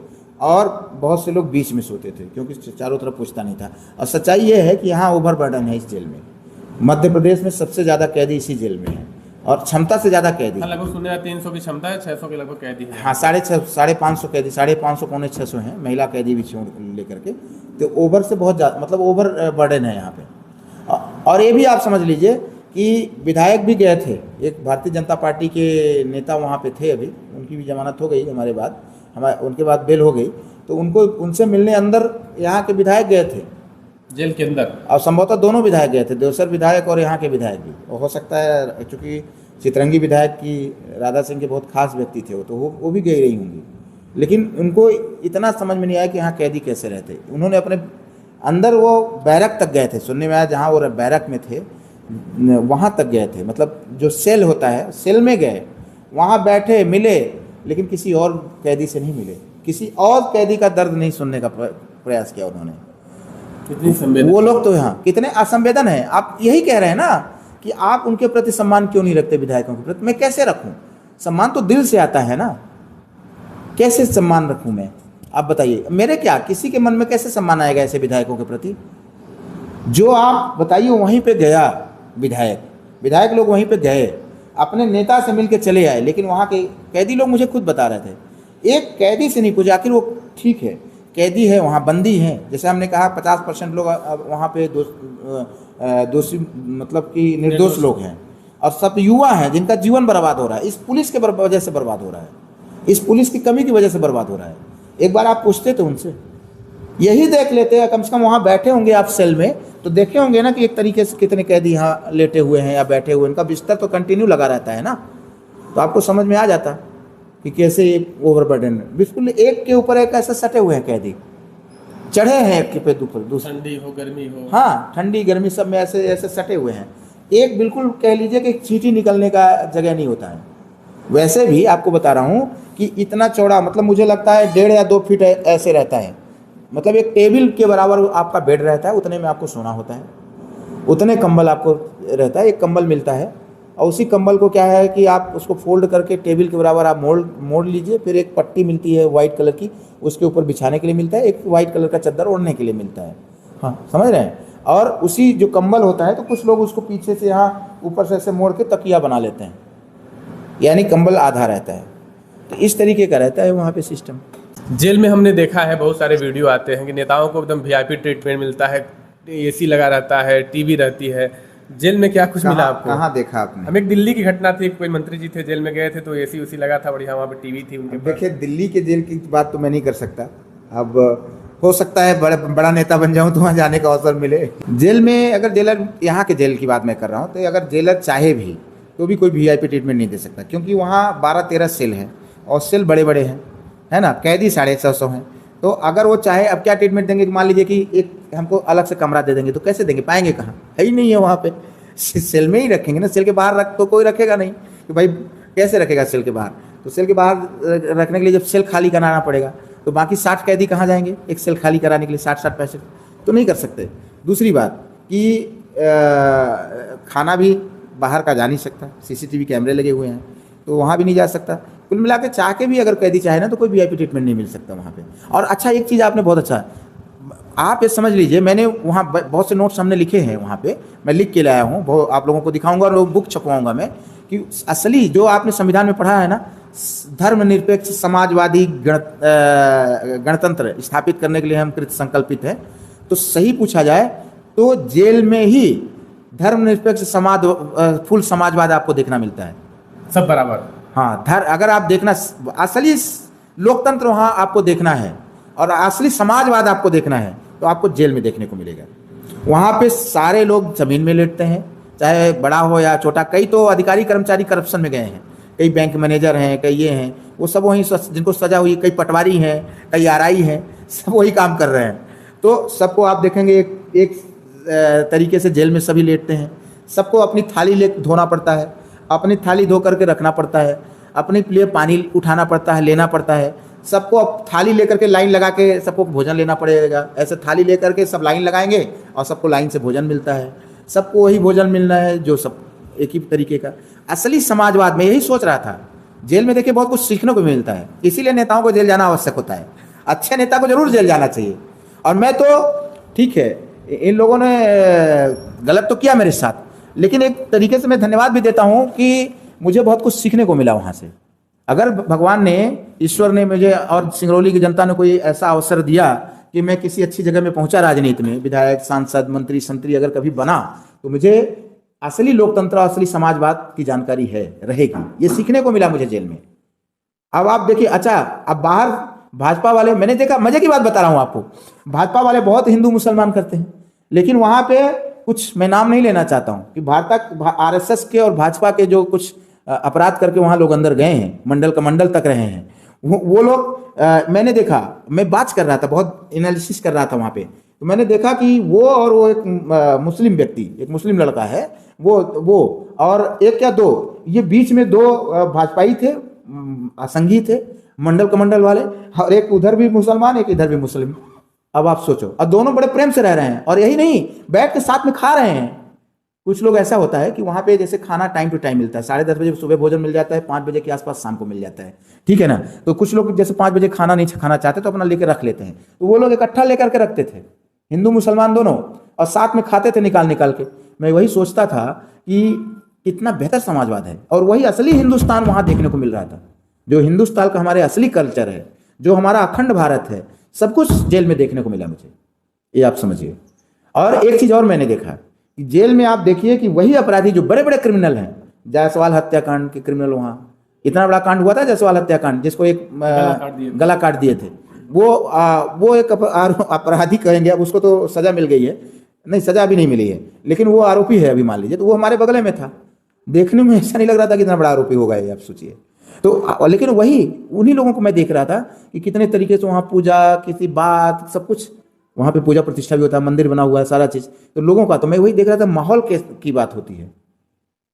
और बहुत से लोग बीच में सोते थे क्योंकि चारों तरफ पूछता नहीं था। और सच्चाई ये है कि यहाँ ओवर बर्डन है इस जेल में। मध्य प्रदेश में सबसे ज़्यादा कैदी इसी जेल में है, और क्षमता से ज़्यादा कैदी। लगभग सुनने में 300 की क्षमता है, 600 के लगभग कैदी है। हाँ, 550 कैदी, 550 पौने 600 हैं, महिला कैदी भी छोड़ लेकर के। तो ओवर से बहुत ज़्यादा मतलब ओवर बर्डन है यहाँ पे। और ये भी आप समझ लीजिए कि विधायक भी गए थे, एक भारतीय जनता पार्टी के नेता वहाँ पे थे, अभी उनकी भी जमानत हो गई उनके बाद बेल हो गई, तो उनसे मिलने अंदर यहाँ के विधायक गए थे जेल के अंदर, और संभवतः दोनों विधायक गए थे, देवसर विधायक और यहाँ के विधायक भी। और हो सकता है चूँकि चितरंगी विधायक की राधा सिंह के बहुत खास व्यक्ति थे तो वो भी गई रही होंगी, लेकिन उनको इतना समझ में नहीं आया कि यहाँ कैदी कैसे रहते। उन्होंने अपने अंदर वो बैरक तक गए थे, सुनने में आया जहाँ वो बैरक में थे वहाँ तक गए थे, मतलब जो सेल होता है सेल में गए, वहाँ बैठे मिले, लेकिन किसी और कैदी से नहीं मिले, किसी और कैदी का दर्द नहीं सुनने का प्रयास किया उन्होंने। कितनी संवेदन वो लोग तो यहाँ कितने असंवेदन हैं। आप यही कह रहे हैं ना कि आप उनके प्रति सम्मान क्यों नहीं रखते विधायकों के प्रति। मैं कैसे रखूं सम्मान? तो दिल से आता है ना, कैसे सम्मान रखूं मैं, आप बताइए। मेरे क्या किसी के मन में कैसे सम्मान आएगा ऐसे विधायकों के प्रति? जो आप बताइए वहीं पे गया विधायक लोग वहीं पे गए, अपने नेता से मिल के चले आए, लेकिन वहाँ के कैदी लोग मुझे खुद बता रहे थे एक कैदी से नहीं पूछा, आखिर वो ठीक है कैदी है, वहाँ बंदी हैं, जैसे हमने कहा 50% लोग वहाँ पे दोषी मतलब कि निर्दोष लोग हैं, और सब युवा हैं जिनका जीवन बर्बाद हो रहा है, इस पुलिस के वजह से बर्बाद हो रहा है, इस पुलिस की कमी की वजह से बर्बाद हो रहा है। एक बार आप पूछते तो उनसे, यही देख लेते हैं, कम से कम वहाँ बैठे होंगे आप सेल में तो देखे होंगे ना कि एक तरीके से कितने कैदी यहाँ लेटे हुए हैं या बैठे हुए, इनका बिस्तर तो कंटिन्यू लगा रहता है ना, तो आपको समझ में आ जाता कि कैसे ओवरबर्डन बिल्कुल एक के ऊपर एक ऐसे सटे हुए हैं कैदी, चढ़े हैं एक के पे दूसरे, ठंडी हो गर्मी हो, हाँ ठंडी गर्मी सब में ऐसे ऐसे सटे हुए हैं। एक बिल्कुल कह लीजिए कि चींटी निकलने का जगह नहीं होता है। वैसे भी आपको बता रहा हूँ कि इतना चौड़ा, मतलब मुझे लगता है 1.5 या 2 फीट ऐसे रहता है, मतलब एक टेबल के बराबर आपका बेड रहता है, उतने में आपको सोना होता है, उतने कंबल आपको रहता है, एक कंबल मिलता है, और उसी कंबल को क्या है कि आप उसको फोल्ड करके टेबल के बराबर आप मोड़ लीजिए, फिर एक पट्टी मिलती है वाइट कलर की, उसके ऊपर बिछाने के लिए मिलता है, एक वाइट कलर का चादर ओढ़ने के लिए मिलता है, हाँ समझ रहे हैं। और उसी जो कंबल होता है तो कुछ लोग उसको पीछे से यहाँ ऊपर से ऐसे मोड़ के तकिया बना लेते हैं, यानी कंबल आधा रहता है, तो इस तरीके का रहता है वहाँ पे सिस्टम। जेल में हमने देखा है बहुत सारे वीडियो आते हैं कि नेताओं को एकदम वीआईपी ट्रीटमेंट मिलता है, एसी लगा रहता है, टीवी रहती है। जेल में क्या कुछ मिला आपको? कहाँ देखा आपने? हम एक दिल्ली की घटना थी, कोई मंत्री जी थे जेल में गए थे तो एसी उसी लगा था बढ़िया, वहाँ पे टीवी थी उनके। देखिए दिल्ली के जेल की बात तो मैं नहीं कर सकता, अब हो सकता है बड़ा नेता बन जाऊं तो वहाँ जाने का अवसर मिले। जेल में अगर जेलर, यहाँ के जेल की बात मैं कर रहा हूँ, तो अगर जेलर चाहे भी तो भी कोई वीआईपी ट्रीटमेंट नहीं दे सकता, क्योंकि वहाँ 12-13 सेल हैं और सेल बड़े बड़े हैं, है ना, कैदी 650 हैं, तो अगर वो चाहे अब क्या ट्रीटमेंट देंगे, मान लीजिए कि एक हमको अलग से कमरा दे देंगे तो कैसे देंगे, पाएंगे कहाँ, है ही नहीं है वहाँ पे, सेल में ही रखेंगे ना, सेल के बाहर रख तो कोई रखेगा नहीं कि भाई कैसे रखेगा सेल के बाहर, तो सेल के बाहर रखने के लिए जब सेल खाली कराना पड़ेगा तो बाकी 60 कैदी कहाँ जाएंगे एक सेल खाली कराने के लिए, 60-60 पैसे तो नहीं कर सकते। दूसरी बात कि खाना भी बाहर का जा नहीं सकता, सीसीटीवी कैमरे लगे हुए हैं तो वहाँ भी नहीं जा सकता। कुल मिला के चाह के भी अगर कैदी चाहे ना तो कोई वीआईपी ट्रीटमेंट नहीं मिल सकता वहाँ पे। और अच्छा एक चीज़ आपने बहुत अच्छा, आप ये समझ लीजिए, मैंने वहाँ बहुत से नोट्स हमने लिखे हैं, वहाँ पे मैं लिख के लाया हूँ, वो आप लोगों को दिखाऊंगा और बुक छपवाऊंगा मैं, कि असली जो आपने संविधान में पढ़ा है ना, धर्मनिरपेक्ष समाजवादी गणतंत्र स्थापित करने के लिए हम कृत संकल्पित हैं, तो सही पूछा जाए तो जेल में ही धर्मनिरपेक्ष फुल समाजवाद आपको देखना मिलता है, सब बराबर। हाँ, अगर आप देखना असली लोकतंत्र वहाँ आपको देखना है और असली समाजवाद आपको देखना है तो आपको जेल में देखने को मिलेगा। वहाँ पे सारे लोग जमीन में लेटते हैं, चाहे बड़ा हो या छोटा। कई तो अधिकारी कर्मचारी करप्शन में गए हैं, कई बैंक मैनेजर हैं, कई ये हैं, वो सब वहीं जिनको सजा हुई, कई पटवारी हैं, कई आरआई हैं, सब वही काम कर रहे हैं। तो सबको आप देखेंगे एक तरीके से जेल में सभी लेटते हैं। सबको अपनी थाली ले धोना पड़ता है, अपनी थाली धो करके रखना पड़ता है, अपने लिए पानी उठाना पड़ता है, लेना पड़ता है। सबको अब थाली लेकर के लाइन लगा के सबको भोजन लेना पड़ेगा। ऐसे थाली लेकर के सब लाइन लगाएंगे और सबको लाइन से भोजन मिलता है। सबको वही भोजन मिलना है जो सब एक ही तरीके का। असली समाजवाद में यही सोच रहा था। जेल में देखिए बहुत कुछ सीखने को मिलता है, इसीलिए नेताओं को जेल जाना आवश्यक होता है। अच्छे नेता को जरूर जेल जाना चाहिए। और मैं तो ठीक है, इन लोगों ने गलत तो किया मेरे साथ, लेकिन एक तरीके से मैं धन्यवाद भी देता हूं कि मुझे बहुत कुछ सीखने को मिला वहां से। अगर भगवान ने, ईश्वर ने मुझे और सिंगरौली की जनता ने कोई ऐसा अवसर दिया कि मैं किसी अच्छी जगह में पहुंचा, राजनीति में विधायक, सांसद, मंत्री, संतरी अगर कभी बना, तो मुझे असली लोकतंत्र, असली समाजवाद की जानकारी है, रहेगी। ये सीखने को मिला मुझे जेल में। अब आप देखिए, अच्छा अब बाहर भाजपा वाले, मैंने देखा, मजे की बात बता रहा हूं आपको, भाजपा वाले बहुत हिंदू मुसलमान करते हैं, लेकिन वहां पे कुछ, मैं नाम नहीं लेना चाहता हूं कि आरएसएस के और भाजपा के जो कुछ अपराध करके वहां लोग अंदर गए हैं, मंडल का मंडल तक रहे हैं, वो लोग मैंने देखा, मैं बात कर रहा था, बहुत एनालिसिस कर रहा था वहां पे, तो मैंने देखा कि वो और वो एक मुस्लिम व्यक्ति, एक मुस्लिम लड़का है, वो और एक या दो, ये बीच में दो भाजपाई थे, संघी थे, मंडल कमंडल वाले, और एक उधर भी मुसलमान, एक इधर भी मुस्लिम। अब आप सोचो, और दोनों बड़े प्रेम से रह रहे हैं, और यही नहीं, बैठ के साथ में खा रहे हैं। कुछ लोग ऐसा होता है कि वहां पे जैसे खाना टाइम टू टाइम मिलता है, 10:30 बजे सुबह भोजन मिल जाता है, 5 बजे के आसपास शाम को मिल जाता है, ठीक है ना। तो कुछ लोग जैसे 5 बजे खाना नहीं खाना चाहते तो अपना लेकर रख लेते हैं, तो वो लोग इकट्ठा लेकर के रखते थे, हिंदू मुसलमान दोनों, और साथ में खाते थे निकाल निकाल के। मैं वही सोचता था कि कितना बेहतर समाजवाद है, और वही असली हिंदुस्तान वहां देखने को मिल रहा था, जो हिंदुस्तान का हमारे असली कल्चर है, जो हमारा अखंड भारत है, सब कुछ जेल में देखने को मिला मुझे, ये आप समझिए। और एक चीज और मैंने देखा कि जेल में आप देखिए कि वही अपराधी जो बड़े बड़े क्रिमिनल हैं, जायसवाल हत्याकांड के क्रिमिनल, वहां इतना बड़ा कांड हुआ था जायसवाल हत्याकांड, जिसको एक गला काट दिए थे, वो एक अपराधी कहेंगे, अब उसको तो सजा मिल गई है, नहीं सजा भी नहीं मिली है, लेकिन वो आरोपी है अभी, मान लीजिए, तो वो हमारे बगल में था। देखने में ऐसा नहीं लग रहा था कि इतना बड़ा आरोपी होगा ये, आप सोचिए। तो लेकिन वही उन्हीं लोगों को मैं देख रहा था कि कितने तरीके से वहां पूजा, किसी बात, सब कुछ वहां पे पूजा प्रतिष्ठा भी होता है, मंदिर बना हुआ है, सारा चीज, तो लोगों का, तो मैं वही देख रहा था, माहौल की बात होती है।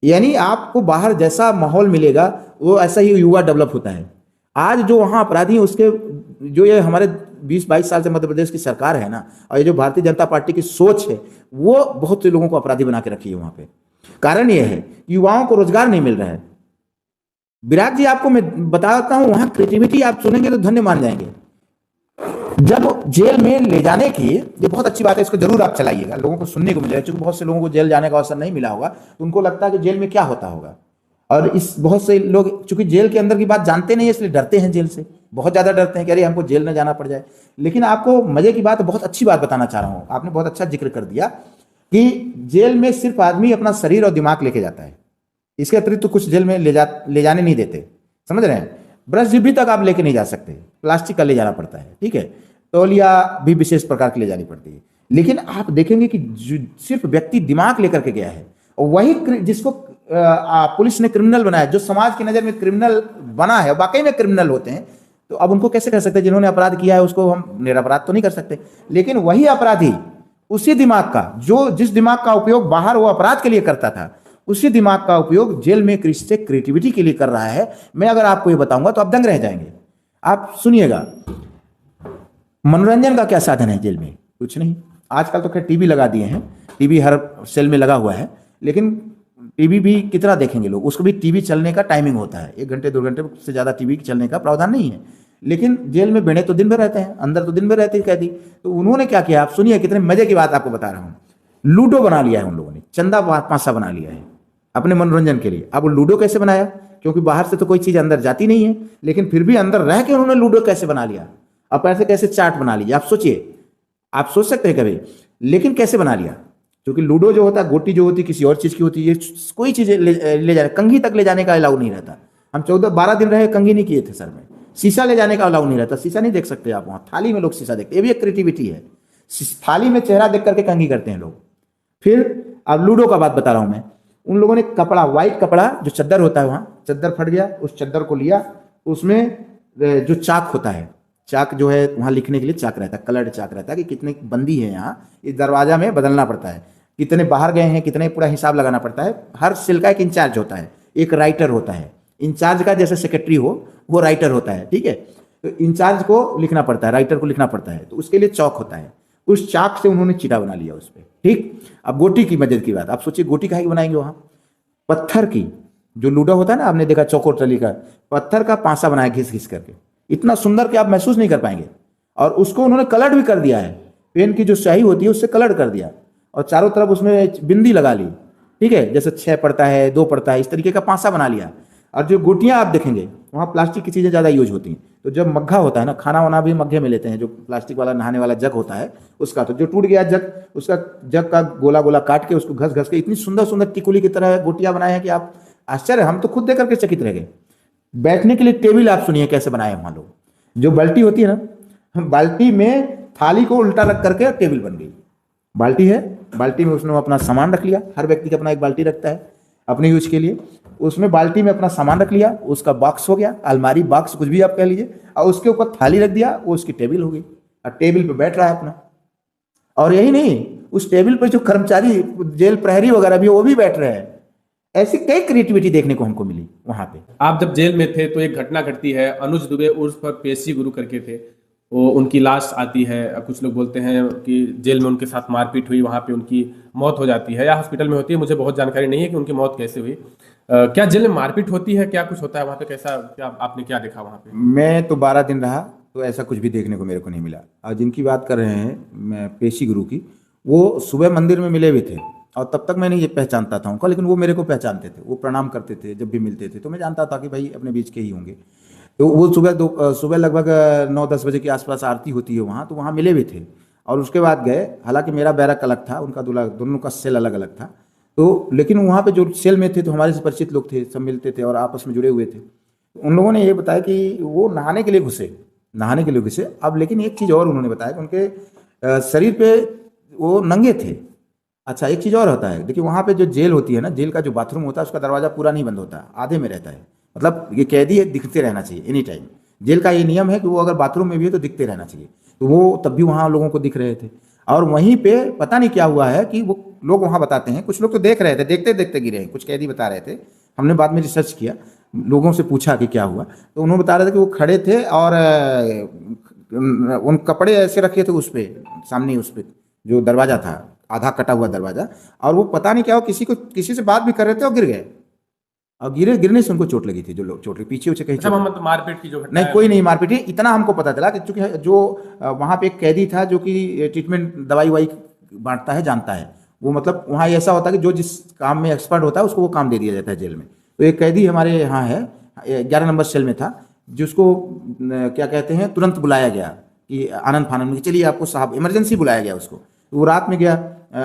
यानी आपको बाहर जैसा माहौल मिलेगा वो ऐसा ही युवा डेवलप होता है। आज जो वहां अपराधी हैं, उसके जो ये हमारे 20-22 साल से मध्य प्रदेश की सरकार है ना, और ये जो भारतीय जनता पार्टी की सोच है, वो बहुत से लोगों को अपराधी बना के रखी है वहां पे। कारण यह है कि युवाओं को रोजगार नहीं मिल रहा है। विराट जी, आपको मैं बताता हूं, वहां क्रिएटिविटी आप सुनेंगे तो धन्य मान जाएंगे। जब जेल में ले जाने की, ये बहुत अच्छी बात है, इसको जरूर आप चलाइएगा, लोगों को सुनने को मिलेगा, क्योंकि बहुत से लोगों को जेल जाने का अवसर नहीं मिला होगा, तो उनको लगता है कि जेल में क्या होता होगा। और इस बहुत से लोग चूंकि जेल के अंदर की बात जानते नहीं है, इसलिए डरते हैं जेल से, बहुत ज्यादा डरते हैं कि अरे हमको जेल न जाना पड़ जाए। लेकिन आपको मजे की बात, बहुत अच्छी बात बताना चाह रहा हूं, आपने बहुत अच्छा जिक्र कर दिया कि जेल में सिर्फ आदमी अपना शरीर और दिमाग लेके जाता है, इसके अतिरिक्त तो कुछ जेल में ले जाने नहीं देते, समझ रहे हैं। ब्रश जिब्बी तक आप लेके नहीं जा सकते, प्लास्टिक का ले जाना पड़ता है, ठीक है। तौलिया भी विशेष प्रकार की ले जानी पड़ती है। लेकिन आप देखेंगे कि सिर्फ व्यक्ति दिमाग लेकर के गया है, और वही जिसको पुलिस ने क्रिमिनल बनाया, जो समाज की नजर में क्रिमिनल बना है, वाकई में क्रिमिनल होते हैं, तो अब उनको कैसे कर सकते हैं? जिन्होंने अपराध किया है उसको हम निरपराध तो नहीं कर सकते, लेकिन वही अपराधी उसी दिमाग का, जो जिस दिमाग का उपयोग बाहर वो अपराध के लिए करता था, उसी दिमाग का उपयोग जेल में क्रिएटिविटी के लिए कर रहा है। मैं अगर आपको ये बताऊंगा तो आप दंग रह जाएंगे। आप सुनिएगा, मनोरंजन का क्या साधन है जेल में? कुछ नहीं। आजकल तो खैर टीवी लगा दिए हैं, टीवी हर सेल में लगा हुआ है, लेकिन टीवी भी कितना देखेंगे लोग, उसको भी टीवी चलने का टाइमिंग होता है, 1 घंटे 2 घंटे से ज्यादा टीवी चलने का प्रावधान नहीं है। लेकिन जेल में बेड़े तो दिन भर रहते हैं, अंदर तो दिन भर रहते हैं कैदी। तो उन्होंने क्या किया, आप सुनिए, कितने मजे की बात आपको बता रहा हूं। लूडो बना लिया है उन लोगों ने, चंदा पासा बना लिया है अपने मनोरंजन के लिए। अब लूडो कैसे बनाया? क्योंकि बाहर से तो कोई चीज अंदर जाती नहीं है, लेकिन फिर भी अंदर रह के उन्होंने लूडो कैसे बना लिया, अब ऐसे कैसे चार्ट बना लीजिए। आप सोचिए, आप सोच सकते हैं कभी, लेकिन कैसे बना लिया? क्योंकि लूडो जो होता है, गोटी जो होती है किसी और चीज की होती है, कोई चीज ले जाने, कंघी तक ले जाने का अलाउ नहीं रहता। हम 14-12 दिन रहे, कंघी नहीं किए थे सर में। शीशा ले जाने का अलाउ नहीं रहता, शीशा नहीं देख सकते आप वहां, थाली में लोग शीशा देखते, ये भी एक क्रिएटिविटी है। थाली में चेहरा देख करके कंघी करते हैं लोग। फिर अब लूडो का बात बता रहा हूं मैं, उन लोगों ने कपड़ा, व्हाइट कपड़ा जो चद्दर होता है, वहां चद्दर फट गया, उस चद्दर को लिया, उसमें जो चाक होता है, चाक जो है वहाँ लिखने के लिए चाक रहता है, कलर्ड चाक रहता है कि कितने बंदी है यहाँ, इस दरवाजा में बदलना पड़ता है, कितने बाहर गए हैं, कितने, पूरा हिसाब लगाना पड़ता है। हर सेल का एक इंचार्ज होता है, एक राइटर होता है। इंचार्ज का जैसे सेक्रेटरी हो वो राइटर होता है, ठीक है। तो इंचार्ज को लिखना पड़ता है, राइटर को लिखना पड़ता है, तो उसके लिए चौक होता है। उस चाक से उन्होंने चिटा बना लिया उस पर, ठीक। अब गोटी की मदद की बात, आप सोचिए गोटी काहे की बनाएंगे वहाँ, पत्थर की, जो लूडा होता है ना, आपने देखा चौकोर टली का, पत्थर का पासा बनाया घिस घिस करके, इतना सुंदर कि आप महसूस नहीं कर पाएंगे। और उसको उन्होंने कलर भी कर दिया है, पेन की जो स्याही होती है उससे कलर कर दिया, और चारों तरफ उसमें बिंदी लगा ली, ठीक है, जैसे 6 पड़ता है, 2 पड़ता है, इस तरीके का पासा बना लिया। और जो गोटियां आप देखेंगे वहाँ प्लास्टिक की चीज़ें ज़्यादा यूज होती हैं, तो जब मग्घा होता है ना, खाना वाना भी मग्घे में लेते हैं, जो प्लास्टिक वाला नहाने वाला जग होता है उसका, तो जो टूट गया जग, उसका जग का गोला गोला काट के उसको घस घस के इतनी सुंदर सुंदर टिकुली की तरह गोटियां बनाए हैं कि आप आश्चर्य, हम तो खुद देख करके चकित रह गए। बैठने के लिए टेबल आप सुनिए कैसे बनाए वहाँ लोग, जो बाल्टी होती है ना, बाल्टी में थाली को उल्टा रख करके टेबल बन गई। बाल्टी है, बाल्टी में उसने अपना सामान रख लिया, हर व्यक्ति का अपना एक बाल्टी रखता है अपने यूज के लिए, उसमें बाल्टी में अपना सामान रख लिया, उसका बॉक्स हो गया, अलमारी बॉक्स कुछ भी आप कह लीजिए, और उसके ऊपर थाली रख दिया, वो उसकी टेबल हो गई, और टेबल पे बैठ रहा है अपना। और यही नहीं, उस टेबल पर जो कर्मचारी जेल प्रहरी वगैरह भी वो भी बैठ रहे हैं। ऐसी कई क्रिएटिविटी देखने को हमको मिली वहां पे। आप जब जेल में थे तो एक घटना घटती है, अनुज दुबे उर्फ पेशी गुरु करके थे, वो उनकी लाश आती है, कुछ लोग बोलते हैं कि जेल में उनके साथ मारपीट हुई, वहाँ पे उनकी मौत हो जाती है या हॉस्पिटल में होती है, मुझे बहुत जानकारी नहीं है कि उनकी मौत कैसे हुई। क्या जेल में मारपीट होती है, क्या कुछ होता है वहाँ पे, कैसा, क्या आपने क्या देखा वहाँ पे? मैं तो 12 दिन रहा, तो ऐसा कुछ भी देखने को मेरे को नहीं मिला। और जिनकी बात कर रहे हैं मैं पेशी गुरु की, वो सुबह मंदिर में मिले हुए थे, और तब तक मैं नहीं ये पहचानता था उनको, लेकिन वो मेरे को पहचानते थे, वो प्रणाम करते थे जब भी मिलते थे, तो मैं जानता था कि भाई अपने बीच के ही होंगे। तो वो सुबह लगभग 9-10 बजे के आसपास आरती होती है वहाँ, तो वहाँ मिले हुए थे, और उसके बाद गए। हालांकि मेरा बैरक अलग था, उनका दोनों का सेल अलग अलग था, तो लेकिन वहाँ पे जो सेल में थे तो हमारे से परिचित लोग थे, सब मिलते थे और आपस में जुड़े हुए थे। उन लोगों ने ये बताया कि वो नहाने के लिए घुसे। अब लेकिन एक चीज़ और उन्होंने बताया कि उनके शरीर पे वो नंगे थे। अच्छा, एक चीज़ और होता है, देखिए वहाँ पे जो जेल होती है ना, जेल का जो बाथरूम होता है उसका दरवाज़ा पूरा नहीं बंद होता, आधे में रहता है, मतलब ये कैदी है, दिखते रहना चाहिए एनी टाइम। जेल का ये नियम है कि वो अगर बाथरूम में भी है तो दिखते रहना चाहिए, तो वो तब भी वहाँ लोगों को दिख रहे थे। और वहीं पे पता नहीं क्या हुआ है कि वो लोग वहाँ बताते हैं, कुछ लोग तो देख रहे थे, देखते देखते गिरे हैं, कुछ कैदी बता रहे थे, हमने बाद में रिसर्च किया, लोगों से पूछा कि क्या हुआ, तो उन्होंने बता रहे थे कि वो खड़े थे और उन कपड़े ऐसे रखे थे उस पर, सामने उस पर जो दरवाज़ा था, आधा कटा हुआ दरवाज़ा, और वो पता नहीं क्या हो, किसी से बात भी कर रहे थे और गिर गए, और गिरने से उनको चोट लगी थी, जो लोग चोट लगी पीछे कहीं। अच्छा, मोहम्मद, मारपीट की जो घटना नहीं, कोई नहीं मारपीट, इतना हमको पता चला कि चूंकि जो वहाँ पे एक कैदी था जो कि ट्रीटमेंट दवाई वाई बांटता है, जानता है वो, मतलब वहाँ ऐसा होता है कि जो जिस काम में एक्सपर्ट होता है उसको वो काम दे दिया जाता है जेल में। तो एक कैदी हमारे यहाँ है, 11 नंबर सेल में था, जिसको क्या कहते हैं, तुरंत बुलाया गया कि आनंद फानंद में, चलिए आपको साहब, इमरजेंसी बुलाया गया उसको। तो वो रात में गया,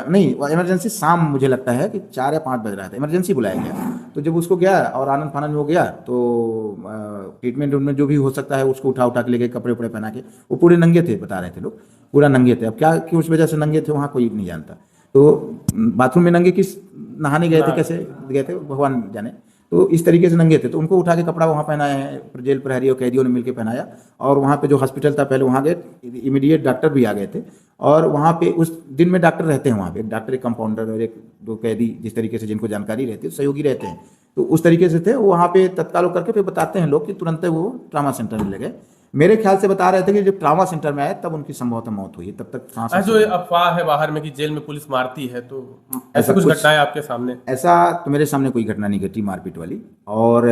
नहीं इमरजेंसी शाम, मुझे लगता है कि 4 या 5 बज रहा था, इमरजेंसी बुलाया गया। तो जब उसको गया और आनंद फानंद में हो गया, तो ट्रीटमेंट उनमें जो भी हो सकता है उसको उठा के ले गए, कपड़े उपड़े पहना के। वो पूरे नंगे थे, बता रहे थे लोग, पूरा नंगे थे। अब क्या कि उस वजह से नंगे थे वहाँ कोई नहीं जानता। तो बाथरूम में नंगे किस, नहाने गए थे, कैसे गए थे भगवान जाने, तो इस तरीके से नंगे थे। तो उनको उठा के कपड़ा वहाँ पहनाया है, जेल प्रहरी और कैदियों ने मिलकर पहनाया, और वहाँ पे जो हॉस्पिटल था पहले वहाँ गए, इमीडिएट डॉक्टर भी आ गए थे, और वहाँ पे उस दिन में डॉक्टर रहते हैं वहाँ पे, एक डॉक्टर, एक कंपाउंडर और 1-2 कैदी, जिस तरीके से जिनको जानकारी रहती है, सहयोगी रहते हैं, तो उस तरीके से थे वो वहाँ पे। तत्काल करके फिर बताते हैं लोग कि तुरंत वो ट्रामा सेंटर में ले गए। मेरे ख्याल से बता रहे थे कि जब ट्रामा सेंटर में आए तब उनकी संभवतः मौत हुई, तब तक सांस। जो अफवाह है बाहर में कि जेल में पुलिस मारती है, तो ऐसा कुछ घटनाएं आपके सामने? ऐसा तो मेरे सामने कोई घटना नहीं घटी मारपीट वाली। और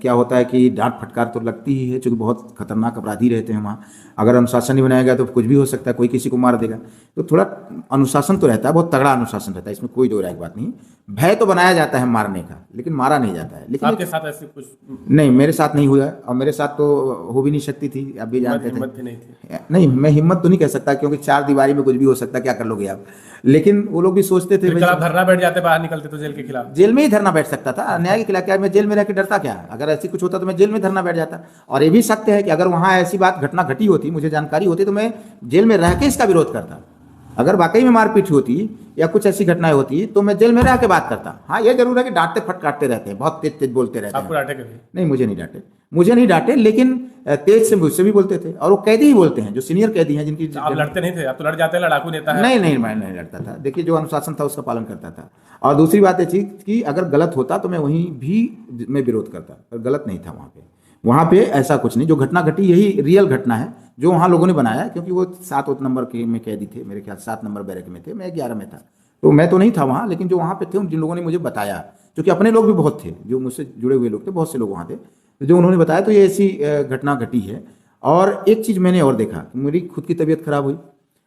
क्या होता है कि डांट फटकार तो लगती ही है, क्योंकि बहुत खतरनाक अपराधी रहते हैं वहाँ। अगर अनुशासन नहीं बनाया गया तो कुछ भी हो सकता है, कोई किसी को मार देगा। तो थोड़ा अनुशासन तो रहता है, बहुत तगड़ा अनुशासन रहता है, इसमें कोई दो राय की बात नहीं। भय तो बनाया जाता है मारने का, लेकिन मारा नहीं जाता है। लेकिन आपके साथ ऐसे कुछ? नहीं, मेरे साथ नहीं हुआ, और मेरे साथ तो हो भी नहीं सकती थी, आप भी जानते थे। नहीं थी। नहीं, मैं हिम्मत तो नहीं कह सकता, क्योंकि 4 दीवारी में कुछ भी हो सकता, क्या कर लोगे आप। लेकिन वो लोग भी सोचते थे, आप धरना बैठ जाते बाहर निकलते तो जेल के खिलाफ? जेल में ही धरना बैठ सकता था, अन्याय के खिलाफ। क्या मैं जेल में रह के डरता क्या? अगर ऐसी कुछ होता तो मैं जेल में धरना बैठ जाता। और ये भी सत्य है कि अगर वहाँ ऐसी घटना घटी होती, मुझे जानकारी होती, तो मैं जेल में रह के इसका विरोध करता। अगर वाकई में मारपीट होती या कुछ ऐसी घटनाएं होती तो मैं जेल में रह के बात करता। हाँ, ये जरूर है कि डांटते फटकारते रहते हैं, बहुत तेज तेज बोलते रहते हैं। आपको डांटे कभी? नहीं, मुझे नहीं डांटे, मुझे नहीं डांटे, लेकिन तेज से मुझसे भी बोलते थे। और वो कैदी ही बोलते हैं, जो सीनियर कैदी हैं जिनकी। आप लड़ते नहीं थे? आप तो लड़ जाते हैं, लड़ाकू नेता है। नहीं नहीं, मैं नहीं लड़ता था। देखिए, जो अनुशासन था उसका पालन करता था। और दूसरी बात ये थी कि अगर गलत होता तो मैं वहीं भी मैं विरोध करता, पर गलत नहीं था वहाँ पे। वहाँ पे ऐसा कुछ नहीं, जो घटना घटी यही रियल घटना है जो वहाँ लोगों ने बनाया, क्योंकि वो 7 नंबर के में कैदी थे, मेरे ख्याल 7 नंबर बैरक में थे, मैं 11 में था। तो मैं तो नहीं था वहाँ, लेकिन जो वहाँ पे थे जिन लोगों ने मुझे बताया, क्योंकि अपने लोग भी बहुत थे, जो मुझसे जुड़े हुए लोग थे, बहुत से लोग वहाँ थे, तो जो उन्होंने बताया तो ये ऐसी घटना घटी है। और एक चीज़ मैंने और देखा, मेरी खुद की तबीयत खराब हुई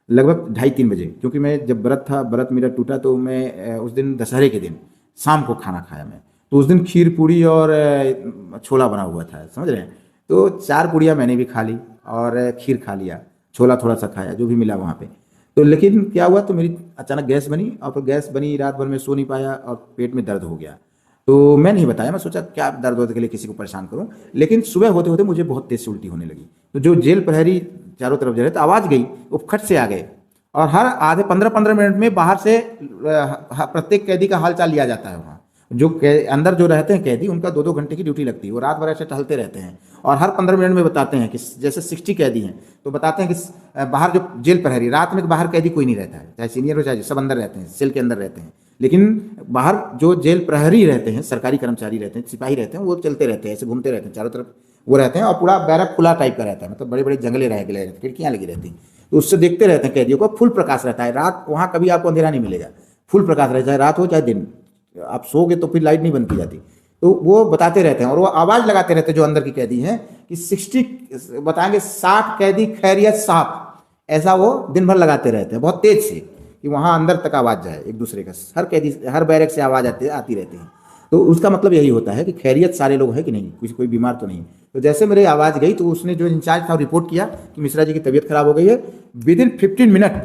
लगभग 2:30-3 बजे, क्योंकि मैं जब व्रत था, व्रत मेरा टूटा, तो मैं उस दिन दशहरे के दिन शाम को खाना खाया मैं। तो उस दिन खीर पूड़ी और छोला बना हुआ था, समझ रहे हैं। तो 4 पूड़ियाँ मैंने भी खा ली और खीर खा लिया, छोला थोड़ा सा खाया, जो भी मिला वहाँ पे। तो लेकिन क्या हुआ, तो मेरी अचानक गैस बनी, और फिर गैस बनी, रात भर में सो नहीं पाया और पेट में दर्द हो गया। तो मैं नहीं बताया, मैं सोचा क्या दर्द होने के लिए किसी को परेशान करूं। लेकिन सुबह होते होते मुझे बहुत तेज से उल्टी होने लगी। तो जो जेल प्रहरी चारों तरफ जा रहे थे, आवाज़ गई, वो खट से आ गए, और हर आधे 15-15 मिनट में बाहर से प्रत्येक कैदी का हाल चाल लिया जाता है। वहाँ जो अंदर जो रहते हैं कैदी, उनका 2-2 घंटे की ड्यूटी लगती है, वो रात भर ऐसे टहलते रहते हैं, और हर 15 मिनट में बताते हैं कि जैसे 60 कैदी हैं, तो बताते हैं कि बाहर जो जेल प्रहरी, रात में बाहर कैदी कोई नहीं रहता है, चाहे सीनियर हो चाहे, सब अंदर रहते हैं, सेल के अंदर रहते हैं। लेकिन बाहर जो जेल प्रहरी रहते हैं, सरकारी कर्मचारी रहते हैं, सिपाही रहते हैं, वो चलते रहते हैं, ऐसे घूमते रहते हैं, चारों तरफ वो रहते हैं, और पूरा बैरक खुला टाइप का रहता है, मतलब बड़े बड़े जंगले रह गए, खिड़कियाँ लगी रहती हैं, तो उससे देखते रहते हैं कैदियों को। फुल प्रकाश रहता है रात, वहाँ कभी आपको अंधेरा नहीं मिलेगा, फुल प्रकाश रहता है, रात हो चाहे दिन। आप सोगे तो फिर लाइट नहीं बंद की जाती। तो वो बताते रहते हैं, और वो आवाज़ लगाते रहते हैं जो अंदर की कैदी हैं कि 60 बताएंगे 60 कैदी खैरियत साहब, ऐसा वो दिन भर लगाते रहते हैं बहुत तेज से, कि वहाँ अंदर तक आवाज़ जाए एक दूसरे का। हर कैदी, हर बैरक से आवाज़ आती रहती है। तो उसका मतलब यही होता है कि खैरियत सारे लोग हैं कि नहीं, कुछ कोई बीमार तो नहीं। तो जैसे मेरी आवाज़ गई, तो उसने जो इंचार्ज था रिपोर्ट किया कि मिश्रा जी की तबीयत खराब हो गई है। विदिन 15 मिनट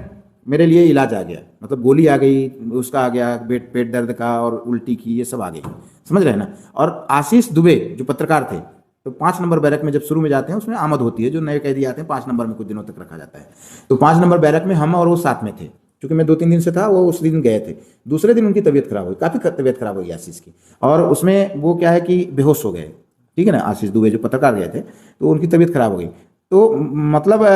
मेरे लिए इलाज आ गया, मतलब गोली आ गई, उसका आ गया, पेट दर्द का और उल्टी की, ये सब आ गई, समझ रहे हैं ना। और आशीष दुबे जो पत्रकार थे, तो 5 नंबर बैरक में जब शुरू में जाते हैं, उसमें आमद होती है, जो नए कैदी आते हैं 5 नंबर में कुछ दिनों तक रखा जाता है। तो 5 नंबर बैरक में हम और वो साथ में थे, क्योंकि मैं 2-3 दिन से था, वो उस दिन गए थे। दूसरे दिन उनकी तबीयत खराब हुई, काफ़ी तबीयत खराब हुई आशीष की, और उसमें वो क्या है कि बेहोश हो गए, ठीक है ना। आशीष दुबे जो पत्रकार गए थे, तो उनकी तबीयत खराब हो गई। तो मतलब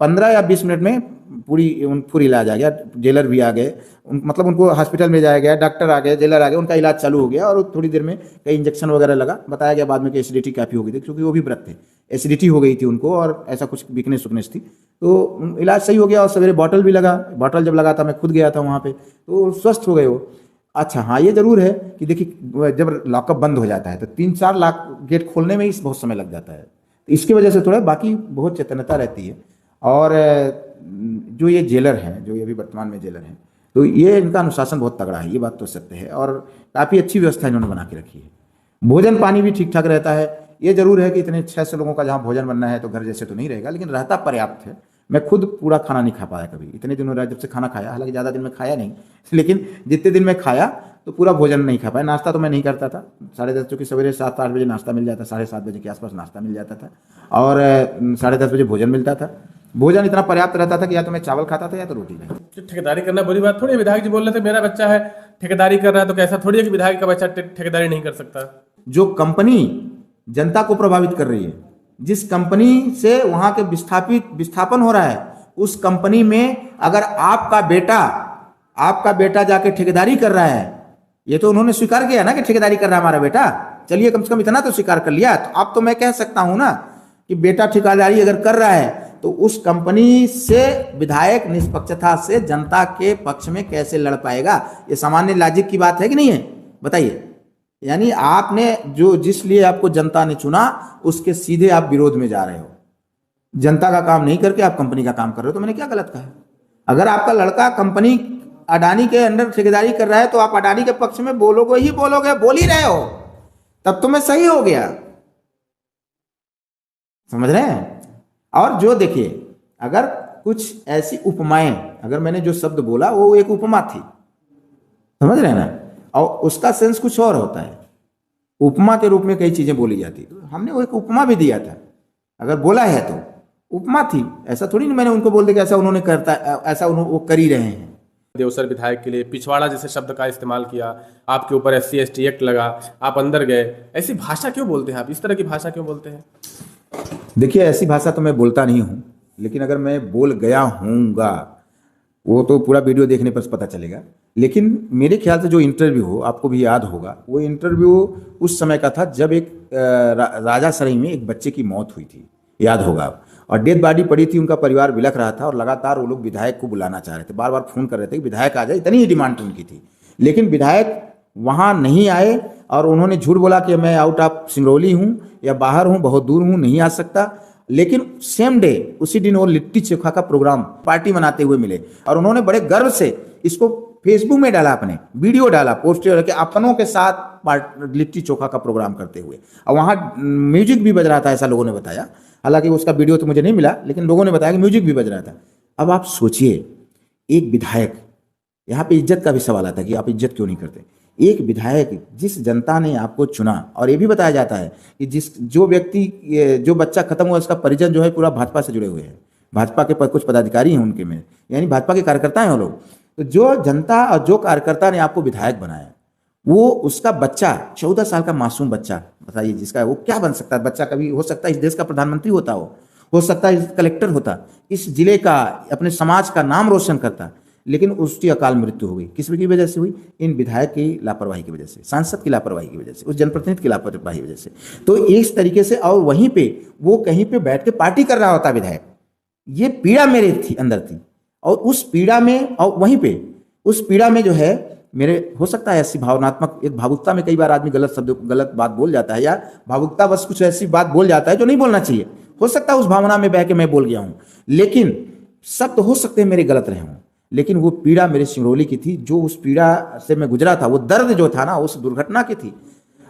15 या 20 मिनट में पूरी इलाज आ गया, जेलर भी आ गए, मतलब उनको हॉस्पिटल में जाया गया, डॉक्टर आ गए, जेलर आ गए, उनका इलाज चालू हो गया, और थोड़ी देर में कई इंजेक्शन वगैरह लगा। बताया गया बाद में कि एसिडिटी काफ़ी हो गई थी, क्योंकि वो भी व्रत थे, एसिडिटी हो गई थी उनको, और ऐसा कुछ वीकनेस थी। तो इलाज सही हो गया, और सवेरे बॉटल भी लगा। बॉटल जब लगा था, मैं खुद गया था वहाँ पर, तो स्वस्थ हो गए वो। अच्छा हाँ, ये जरूर है कि देखिए, जब लॉकअप बंद हो जाता है तो 3-4 लाख गेट खोलने में ही बहुत समय लग जाता है। इसकी वजह से थोड़ा बाकी बहुत चेतनता रहती है। और जो ये जेलर हैं, जो ये अभी वर्तमान में जेलर हैं, तो ये इनका अनुशासन बहुत तगड़ा है, ये बात तो सत्य है, और काफ़ी अच्छी व्यवस्था इन्होंने बना के रखी है। भोजन पानी भी ठीक ठाक रहता है। ये जरूर है कि इतने 600 लोगों का जहाँ भोजन बनना है, तो घर जैसे तो नहीं रहेगा, लेकिन रहता पर्याप्त है। मैं खुद पूरा खाना नहीं खा पाया कभी, इतने दिनों रहा जब से खाना खाया, हालांकि ज़्यादा दिन में खाया नहीं, लेकिन जितने दिन में खाया तो पूरा भोजन नहीं खा पाया। नाश्ता तो मैं नहीं करता था, 10:30, चूँकि सवेरे 7-8 बजे नाश्ता मिल जाता, 7:30 बजे के आसपास नाश्ता मिल जाता था, और 10:30 बजे भोजन मिलता था। भोजन इतना पर्याप्त रहता था कि या तो मैं चावल खाता था या तो रोटी खाता। ठेकेदारी करना बुरी बात थोड़ी है। विधायक जी बोल रहे थे मेरा बच्चा है ठेकेदारी कर रहा है, तो कैसा थोड़ी है कि विधायक का बच्चा ठेकेदारी नहीं कर सकता। जो कंपनी जनता को प्रभावित कर रही है, जिस कंपनी से वहां के विस्थापन हो रहा है, उस कंपनी में अगर आपका बेटा जाके ठेकेदारी कर रहा है, ये तो उन्होंने स्वीकार किया ना कि ठेकेदारी कर रहा है हमारा बेटा, चलिए कम से कम इतना तो स्वीकार कर लिया। तो अब तो मैं कह सकता हूं ना कि बेटा ठेकेदारी अगर कर रहा है, तो उस कंपनी से विधायक निष्पक्षता से जनता के पक्ष में कैसे लड़ पाएगा? ये सामान्य लॉजिक की बात है कि नहीं है, बताइए। यानी आपने जिस लिए आपको जनता ने चुना, उसके सीधे आप विरोध में जा रहे हो। जनता का काम नहीं करके आप कंपनी का काम कर रहे हो, तो मैंने क्या गलत कहा? अगर आपका लड़का कंपनी अडानी के अंडर ठेकेदारी कर रहा है, तो आप अडानी के पक्ष में बोलोगे ही बोलोगे, बोल ही रहे हो, तब तो मैं सही हो गया, समझ रहे हैं। और जो देखिए, अगर कुछ ऐसी उपमाएं, अगर मैंने जो शब्द बोला वो एक उपमा थी, समझ रहे हैं ना, और उसका सेंस कुछ और होता है। उपमा के रूप में कई चीजें बोली जाती, तो हमने वो एक उपमा भी दिया था। अगर बोला है तो उपमा थी, ऐसा थोड़ी नहीं मैंने उनको बोल दिया कि ऐसा उन्होंने करता, ऐसा वो कर ही रहे हैं। देवसर विधायक के लिए पिछवाड़ा जैसे शब्द का इस्तेमाल किया, आपके ऊपर SC/ST एक्ट लगा, आप अंदर गए, ऐसी भाषा क्यों बोलते हैं आप? इस तरह की भाषा क्यों बोलते हैं? देखिए, ऐसी भाषा तो मैं बोलता नहीं हूँ, लेकिन अगर मैं बोल गया हूँगा वो तो पूरा वीडियो देखने पर पता चलेगा। लेकिन मेरे ख्याल से जो इंटरव्यू हो, आपको भी याद होगा, वो इंटरव्यू उस समय का था जब एक राजा सराय में एक बच्चे की मौत हुई थी, याद होगा आप। और डेड बॉडी पड़ी थी, उनका परिवार बिलख रहा था और लगातार वो लोग विधायक को बुलाना चाह रहे थे, बार बार फोन कर रहे थे कि विधायक आ जाए, इतनी ही डिमांड उनकी थी। लेकिन विधायक वहाँ नहीं आए और उन्होंने झूठ बोला कि मैं आउट ऑफ सिंगरौली हूँ या बाहर हूँ, बहुत दूर हूँ, नहीं आ सकता। लेकिन सेम डे, उसी दिन वो लिट्टी चोखा का प्रोग्राम पार्टी मनाते हुए मिले और उन्होंने बड़े गर्व से इसको फेसबुक में डाला, अपने वीडियो डाला, पोस्टर के अपनों के साथ लिट्टी चोखा का प्रोग्राम करते हुए। और वहाँ म्यूजिक भी बज रहा था, ऐसा लोगों ने बताया। हालांकि उसका वीडियो तो मुझे नहीं मिला, लेकिन लोगों ने बताया कि म्यूजिक भी बज रहा था। अब आप सोचिए, एक विधायक, यहाँ पे इज्जत का भी सवाल आता है कि आप इज्जत क्यों नहीं करते। एक विधायक, जिस जनता ने आपको चुना, और ये भी बताया जाता है कि जो बच्चा खत्म हुआ उसका परिजन जो है पूरा भाजपा से जुड़े हुए हैं, भाजपा के कुछ पदाधिकारी हैं उनके में, यानी भाजपा के कार्यकर्ता हैं वो लोग। तो जो जनता और जो कार्यकर्ता ने आपको विधायक बनाया, वो उसका बच्चा, 14 साल का मासूम बच्चा, बताइए, जिसका वो क्या बन सकता है? बच्चा कभी हो सकता है इस देश का प्रधानमंत्री होता, हो सकता है कलेक्टर होता, इस जिले का, अपने समाज का नाम रोशन करता। लेकिन उसकी अकाल मृत्यु हो गई। किस की वजह से हुई? इन विधायक की लापरवाही की वजह से, सांसद की लापरवाही की वजह से, उस जनप्रतिनिधि की लापरवाही की वजह से। तो इस तरीके से, और वहीं पे वो कहीं पे बैठ के पार्टी कर रहा होता विधायक। ये पीड़ा मेरे अंदर थी, और उस पीड़ा में, और वहीं पे उस पीड़ा में जो है मेरे, हो सकता है ऐसी भावनात्मक, एक भावुकता में कई बार आदमी गलत बात बोल जाता है, या भावुकता बस कुछ ऐसी बात बोल जाता है जो नहीं बोलना चाहिए। हो सकता है उस भावना में बह के मैं बोल गया हूं, लेकिन शब्द हो सकते हैं मेरे गलत रहे हों, लेकिन वो पीड़ा मेरे सिंगरौली की थी। जो उस पीड़ा से मैं गुजरा था, वो दर्द जो था ना, उस दुर्घटना की थी।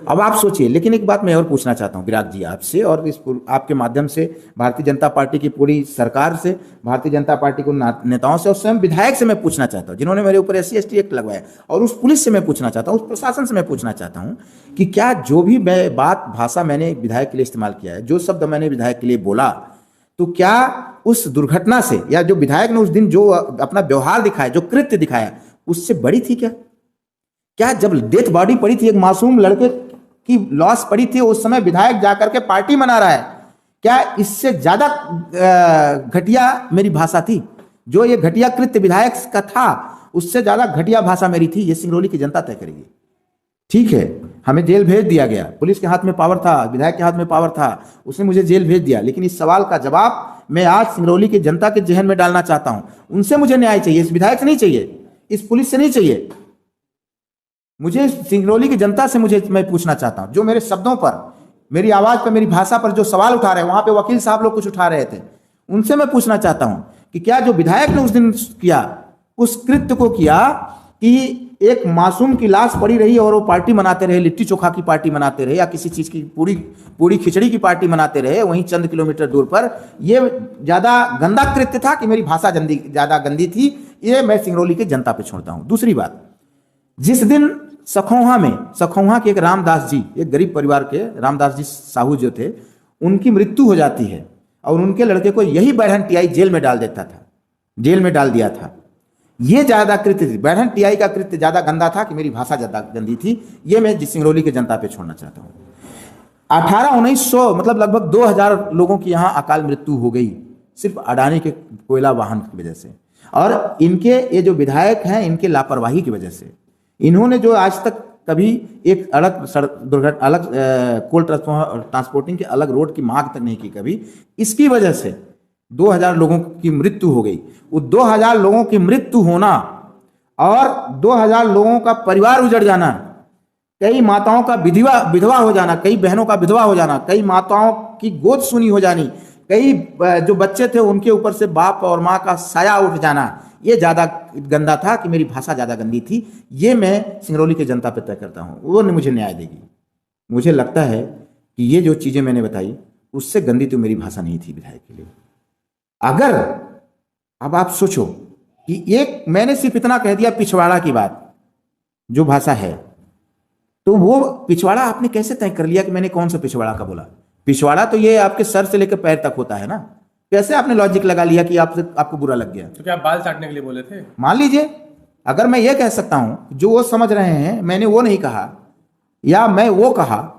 अब आप सोचिए। लेकिन एक बात मैं और पूछना चाहता हूं विराट जी आपसे, और इस आपके माध्यम से भारतीय जनता पार्टी की पूरी सरकार से, भारतीय जनता पार्टी को नेताओं से, और स्वयं विधायक से मैं पूछना चाहता हूं जिन्होंने मेरे ऊपर SC/ST एक्ट लगवाया, और उस पुलिस से मैं पूछना चाहता हूं, उस प्रशासन से मैं पूछना चाहता हूं कि क्या जो भी भाषा मैंने विधायक के लिए इस्तेमाल किया है, जो शब्द मैंने विधायक के लिए बोला, तो क्या उस दुर्घटना से, या जो विधायक ने उस दिन जो अपना व्यवहार दिखाया, जो कृत्य दिखाया, उससे बड़ी थी क्या जब डेथ बॉडी पड़ी थी, एक मासूम लड़के की लॉस पड़ी थी, उस समय विधायक जाकर के पार्टी मना रहा है, क्या इससे ज्यादा घटिया मेरी भाषा थी? जो ये घटिया कृत्य विधायक का था, उससे ज्यादा घटिया भाषा मेरी थी। ये सिंगरौली की जनता तय करेगी। ठीक है, हमें जेल भेज दिया गया, पुलिस के हाथ में पावर था, विधायक के हाथ में पावर था, उसने मुझे जेल भेज दिया। लेकिन इस सवाल का जवाब मैं आज सिंगरौली की जनता के जहन में डालना चाहता हूं। उनसे मुझे न्याय चाहिए, इस विधायक से नहीं चाहिए, इस पुलिस से नहीं चाहिए, मुझे सिंगरौली की जनता से मैं पूछना चाहता हूं, जो मेरे शब्दों पर, मेरी आवाज पर, मेरी भाषा पर जो सवाल उठा रहे हैं, वहां पे वकील साहब लोग कुछ उठा रहे थे, उनसे मैं पूछना चाहता हूं कि क्या जो विधायक ने उस दिन किया, उस कृत्य को किया कि एक मासूम की लाश पड़ी रही और वो पार्टी मनाते रहे, लिट्टी चोखा की पार्टी मनाते रहे, या किसी चीज की पूरी खिचड़ी की पार्टी मनाते रहे वहीं चंद किलोमीटर दूर पर, ये ज्यादा गंदा कृत्य था कि मेरी भाषा ज्यादा गंदी थी? ये मैं सिंगरौली की जनता पे छोड़ता हूं। दूसरी बात, जिस दिन सखौहा के एक रामदास जी, एक गरीब परिवार के रामदास जी साहू जो थे, उनकी मृत्यु हो जाती है, और उनके लड़के को यही बैरहन टीआई जेल में डाल दिया था। ये ज्यादा कृत्य थी, बैरहन टीआई का कृत्य ज्यादा गंदा था कि मेरी भाषा ज्यादा गंदी थी। ये मैं सिंगरौली की जनता पे छोड़ना चाहता हूँ। 1900 मतलब लगभग 2000 लोगों की यहाँ अकाल मृत्यु हो गई, सिर्फ अडानी के कोयला वाहन की वजह से, और इनके ये जो विधायक हैं, इनके लापरवाही की वजह से। इन्होंने जो आज तक कभी एक अलग दुर्घटना, अलग कोल ट्रांसपोर्टिंग के अलग रोड की मांग तक नहीं की कभी, इसकी वजह से 2000 लोगों की मृत्यु हो गई। वो 2000 लोगों की मृत्यु होना और 2000 लोगों का परिवार उजड़ जाना, कई माताओं का विधवा हो जाना, कई बहनों का विधवा हो जाना, कई माताओं की गोद सुनी हो जानी, कई जो बच्चे थे उनके ऊपर से बाप और माँ का साया उठ जाना, ये ज्यादा गंदा था कि मेरी भाषा ज्यादा गंदी थी। ये मैं सिंगरौली की जनता पे तय करता हूँ, वो मुझे न्याय देगी। मुझे लगता है कि ये जो चीजें मैंने बताई, उससे गंदी तो मेरी भाषा नहीं थी विधायक के लिए। अगर अब आप सोचो कि एक मैंने सिर्फ इतना कह दिया पिछवाड़ा की बात, जो भाषा है, तो वो पिछवाड़ा आपने कैसे तय कर लिया कि मैंने कौन सा पिछवाड़ा का बोला? पिछवाड़ा तो ये आपके सर से लेकर पैर तक होता है ना, कैसे आपने लॉजिक लगा लिया कि आपको बुरा लग गया? तो क्या आप बाल चाटने के लिए बोले थे? मान लीजिए अगर मैं ये कह सकता हूं जो वो समझ रहे हैं मैंने वो नहीं कहा, या मैं वो कहा,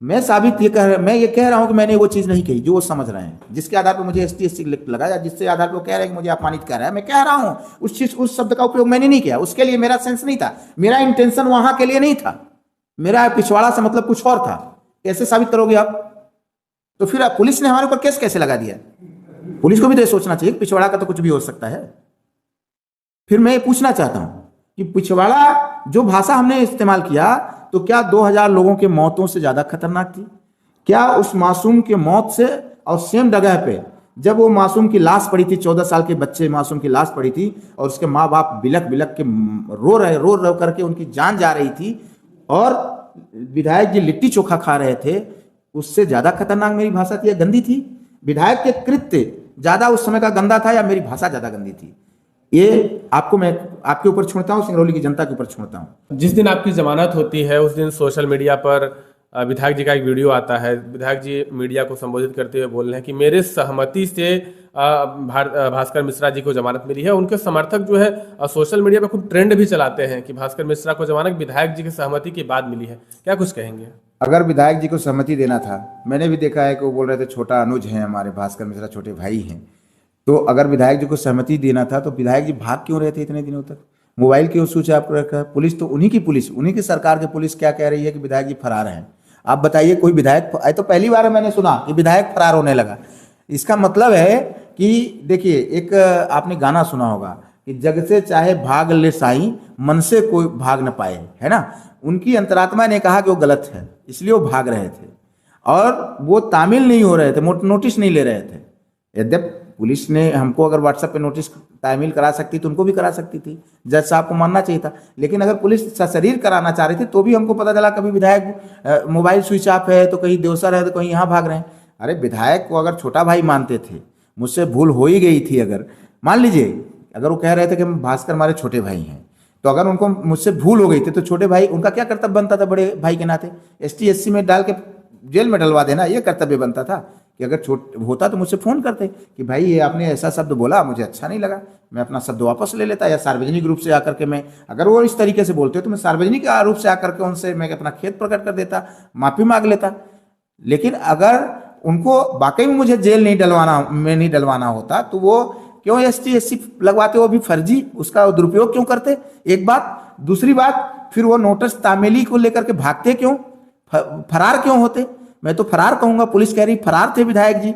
मैं ये कह रहा हूं कि मैंने वो चीज नहीं कही जो वो समझ रहे हैं, जिसके आधार पर मुझे ST/SC लगा, या जिससे आधार पर वो कह रहे हैं कि मुझे अपमानित कर रहा है, मैं कह रहा हूं उस शब्द का उपयोग मैंने नहीं किया। उसके लिए मेरा सेंस नहीं था, मेरा इंटेंशन वहां के लिए नहीं था, मेरा पिछवाड़ा से मतलब कुछ और था। कैसे साबित करोगे आप? तो फिर पुलिस ने हमारे ऊपर केस कैसे लगा दिया? पुलिस को भी तो ये सोचना चाहिए, पिछवाड़ा का तो कुछ भी हो सकता है। फिर मैं ये पूछना चाहता हूं कि पिछवाड़ा जो भाषा हमने इस्तेमाल किया, तो क्या 2000 लोगों के मौतों से ज्यादा खतरनाक थी? क्या उस मासूम के मौत से, और सेम जगह पे जब वो मासूम की लाश पड़ी थी, 14 साल के बच्चे मासूम की लाश पड़ी थी, और उसके माँ बाप बिलक बिलक के रो करके उनकी जान जा रही थी, और विधायक जी लिट्टी चोखा खा रहे थे, उससे ज्यादा खतरनाक मेरी भाषा थी या गंदी थी? विधायक के कृत्य ज्यादा उस समय का गंदा था या मेरी भाषा ज्यादा गंदी थी? ये आपको मैं आपके ऊपर छोड़ता हूं, सिंगरौली की जनता के ऊपर छोड़ता हूं। जिस दिन आपकी जमानत होती है उस दिन सोशल मीडिया पर विधायक जी का एक वीडियो आता है। विधायक जी मीडिया को संबोधित करते हुए बोल रहे हैं कि मेरे सहमति से भास्कर मिश्रा जी को जमानत मिली है। उनके समर्थक जो है सोशल मीडिया पर खूब ट्रेंड भी चलाते हैं कि भास्कर मिश्रा को जमानत विधायक जी की सहमति के बाद मिली है। क्या कुछ कहेंगे? अगर विधायक जी को सहमति देना था, मैंने भी देखा है कि वो बोल रहे थे छोटा अनुज है हमारे, भास्कर मिश्रा छोटे भाई हैं, तो अगर विधायक जी को सहमति देना था तो विधायक जी भाग क्यों रहे थे इतने दिनों तक? मोबाइल क्यों स्विच ऑफ रखा है? पुलिस तो उन्हीं की सरकार की पुलिस क्या कह रही है कि विधायक जी फरार हैं। आप बताइए, कोई विधायक, तो पहली बार मैंने सुना कि विधायक फरार होने लगा। इसका मतलब है कि देखिए, एक आपने गाना सुना होगा कि जग से चाहे भाग ले साईं, मन से कोई भाग न पाए, है ना? उनकी अंतरात्मा ने कहा कि वो गलत है, इसलिए वो भाग रहे थे, और वो तामील नहीं हो रहे थे, नोटिस नहीं ले रहे थे। यद्यप पुलिस ने हमको अगर व्हाट्सएप पे नोटिस तामील करा सकती तो उनको भी करा सकती थी, जज साहब को मानना चाहिए था। लेकिन अगर पुलिस सशरीर कराना चाह रही थी तो भी हमको पता चला कभी विधायक मोबाइल स्विच ऑफ है, तो कहीं देवसर है, तो कहीं यहाँ भाग रहे हैं। अरे विधायक को अगर छोटा भाई मानते थे, मुझसे भूल हो ही गई थी, अगर मान लीजिए अगर वो कह रहे थे कि हम भास्कर हमारे छोटे भाई हैं, तो अगर उनको मुझसे भूल हो गई थी तो छोटे भाई, उनका क्या कर्तव्य बनता था बड़े भाई के नाते? ST/SC में डाल के जेल में डलवा देना, ये कर्तव्य बनता था। कि अगर होता तो मुझसे फ़ोन करते कि भाई ये आपने ऐसा शब्द बोला, मुझे अच्छा नहीं लगा, मैं अपना शब्द वापस ले लेता, या सार्वजनिक रूप से आकर के मैं, अगर वो इस तरीके से बोलते तो मैं सार्वजनिक रूप से आकर के उनसे मैं अपना खेद प्रकट कर देता, माफ़ी मांग लेता। लेकिन अगर उनको वाकई में मुझे जेल नहीं डलवाना होता तो वो क्यों ST/SC लगवाते? वो भी फर्जी, उसका दुरुपयोग क्यों करते? एक बात। दूसरी बात, फिर वो नोटिस तामीली को लेकर के भागते क्यों, फरार क्यों होते? मैं तो फरार कहूंगा, पुलिस कह रही फरार थे विधायक जी,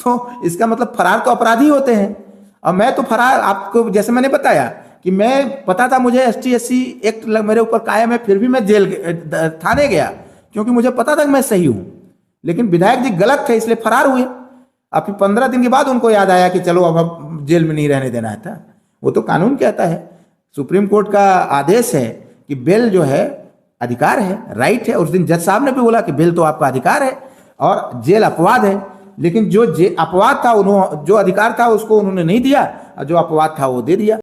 तो इसका मतलब फरार तो अपराधी होते हैं। और मैं तो फरार, आपको जैसे मैंने बताया कि मैं पता था मुझे ST/SC एक्ट मेरे ऊपर कायम है, फिर भी मैं थाने गया क्योंकि मुझे पता था कि मैं सही हूं। लेकिन विधायक जी गलत थे, इसलिए फरार हुए। अब फिर 15 दिन के बाद उनको याद आया कि चलो अब जेल में नहीं रहने देना है था। वो तो कानून कहता है, सुप्रीम कोर्ट का आदेश है कि बेल जो है अधिकार है, राइट है। उस दिन जज साहब ने भी बोला कि बेल तो आपका अधिकार है और जेल अपवाद है। लेकिन जो अपवाद था, जो अधिकार था उसको उन्होंने नहीं दिया, और जो अपवाद था वो दे दिया।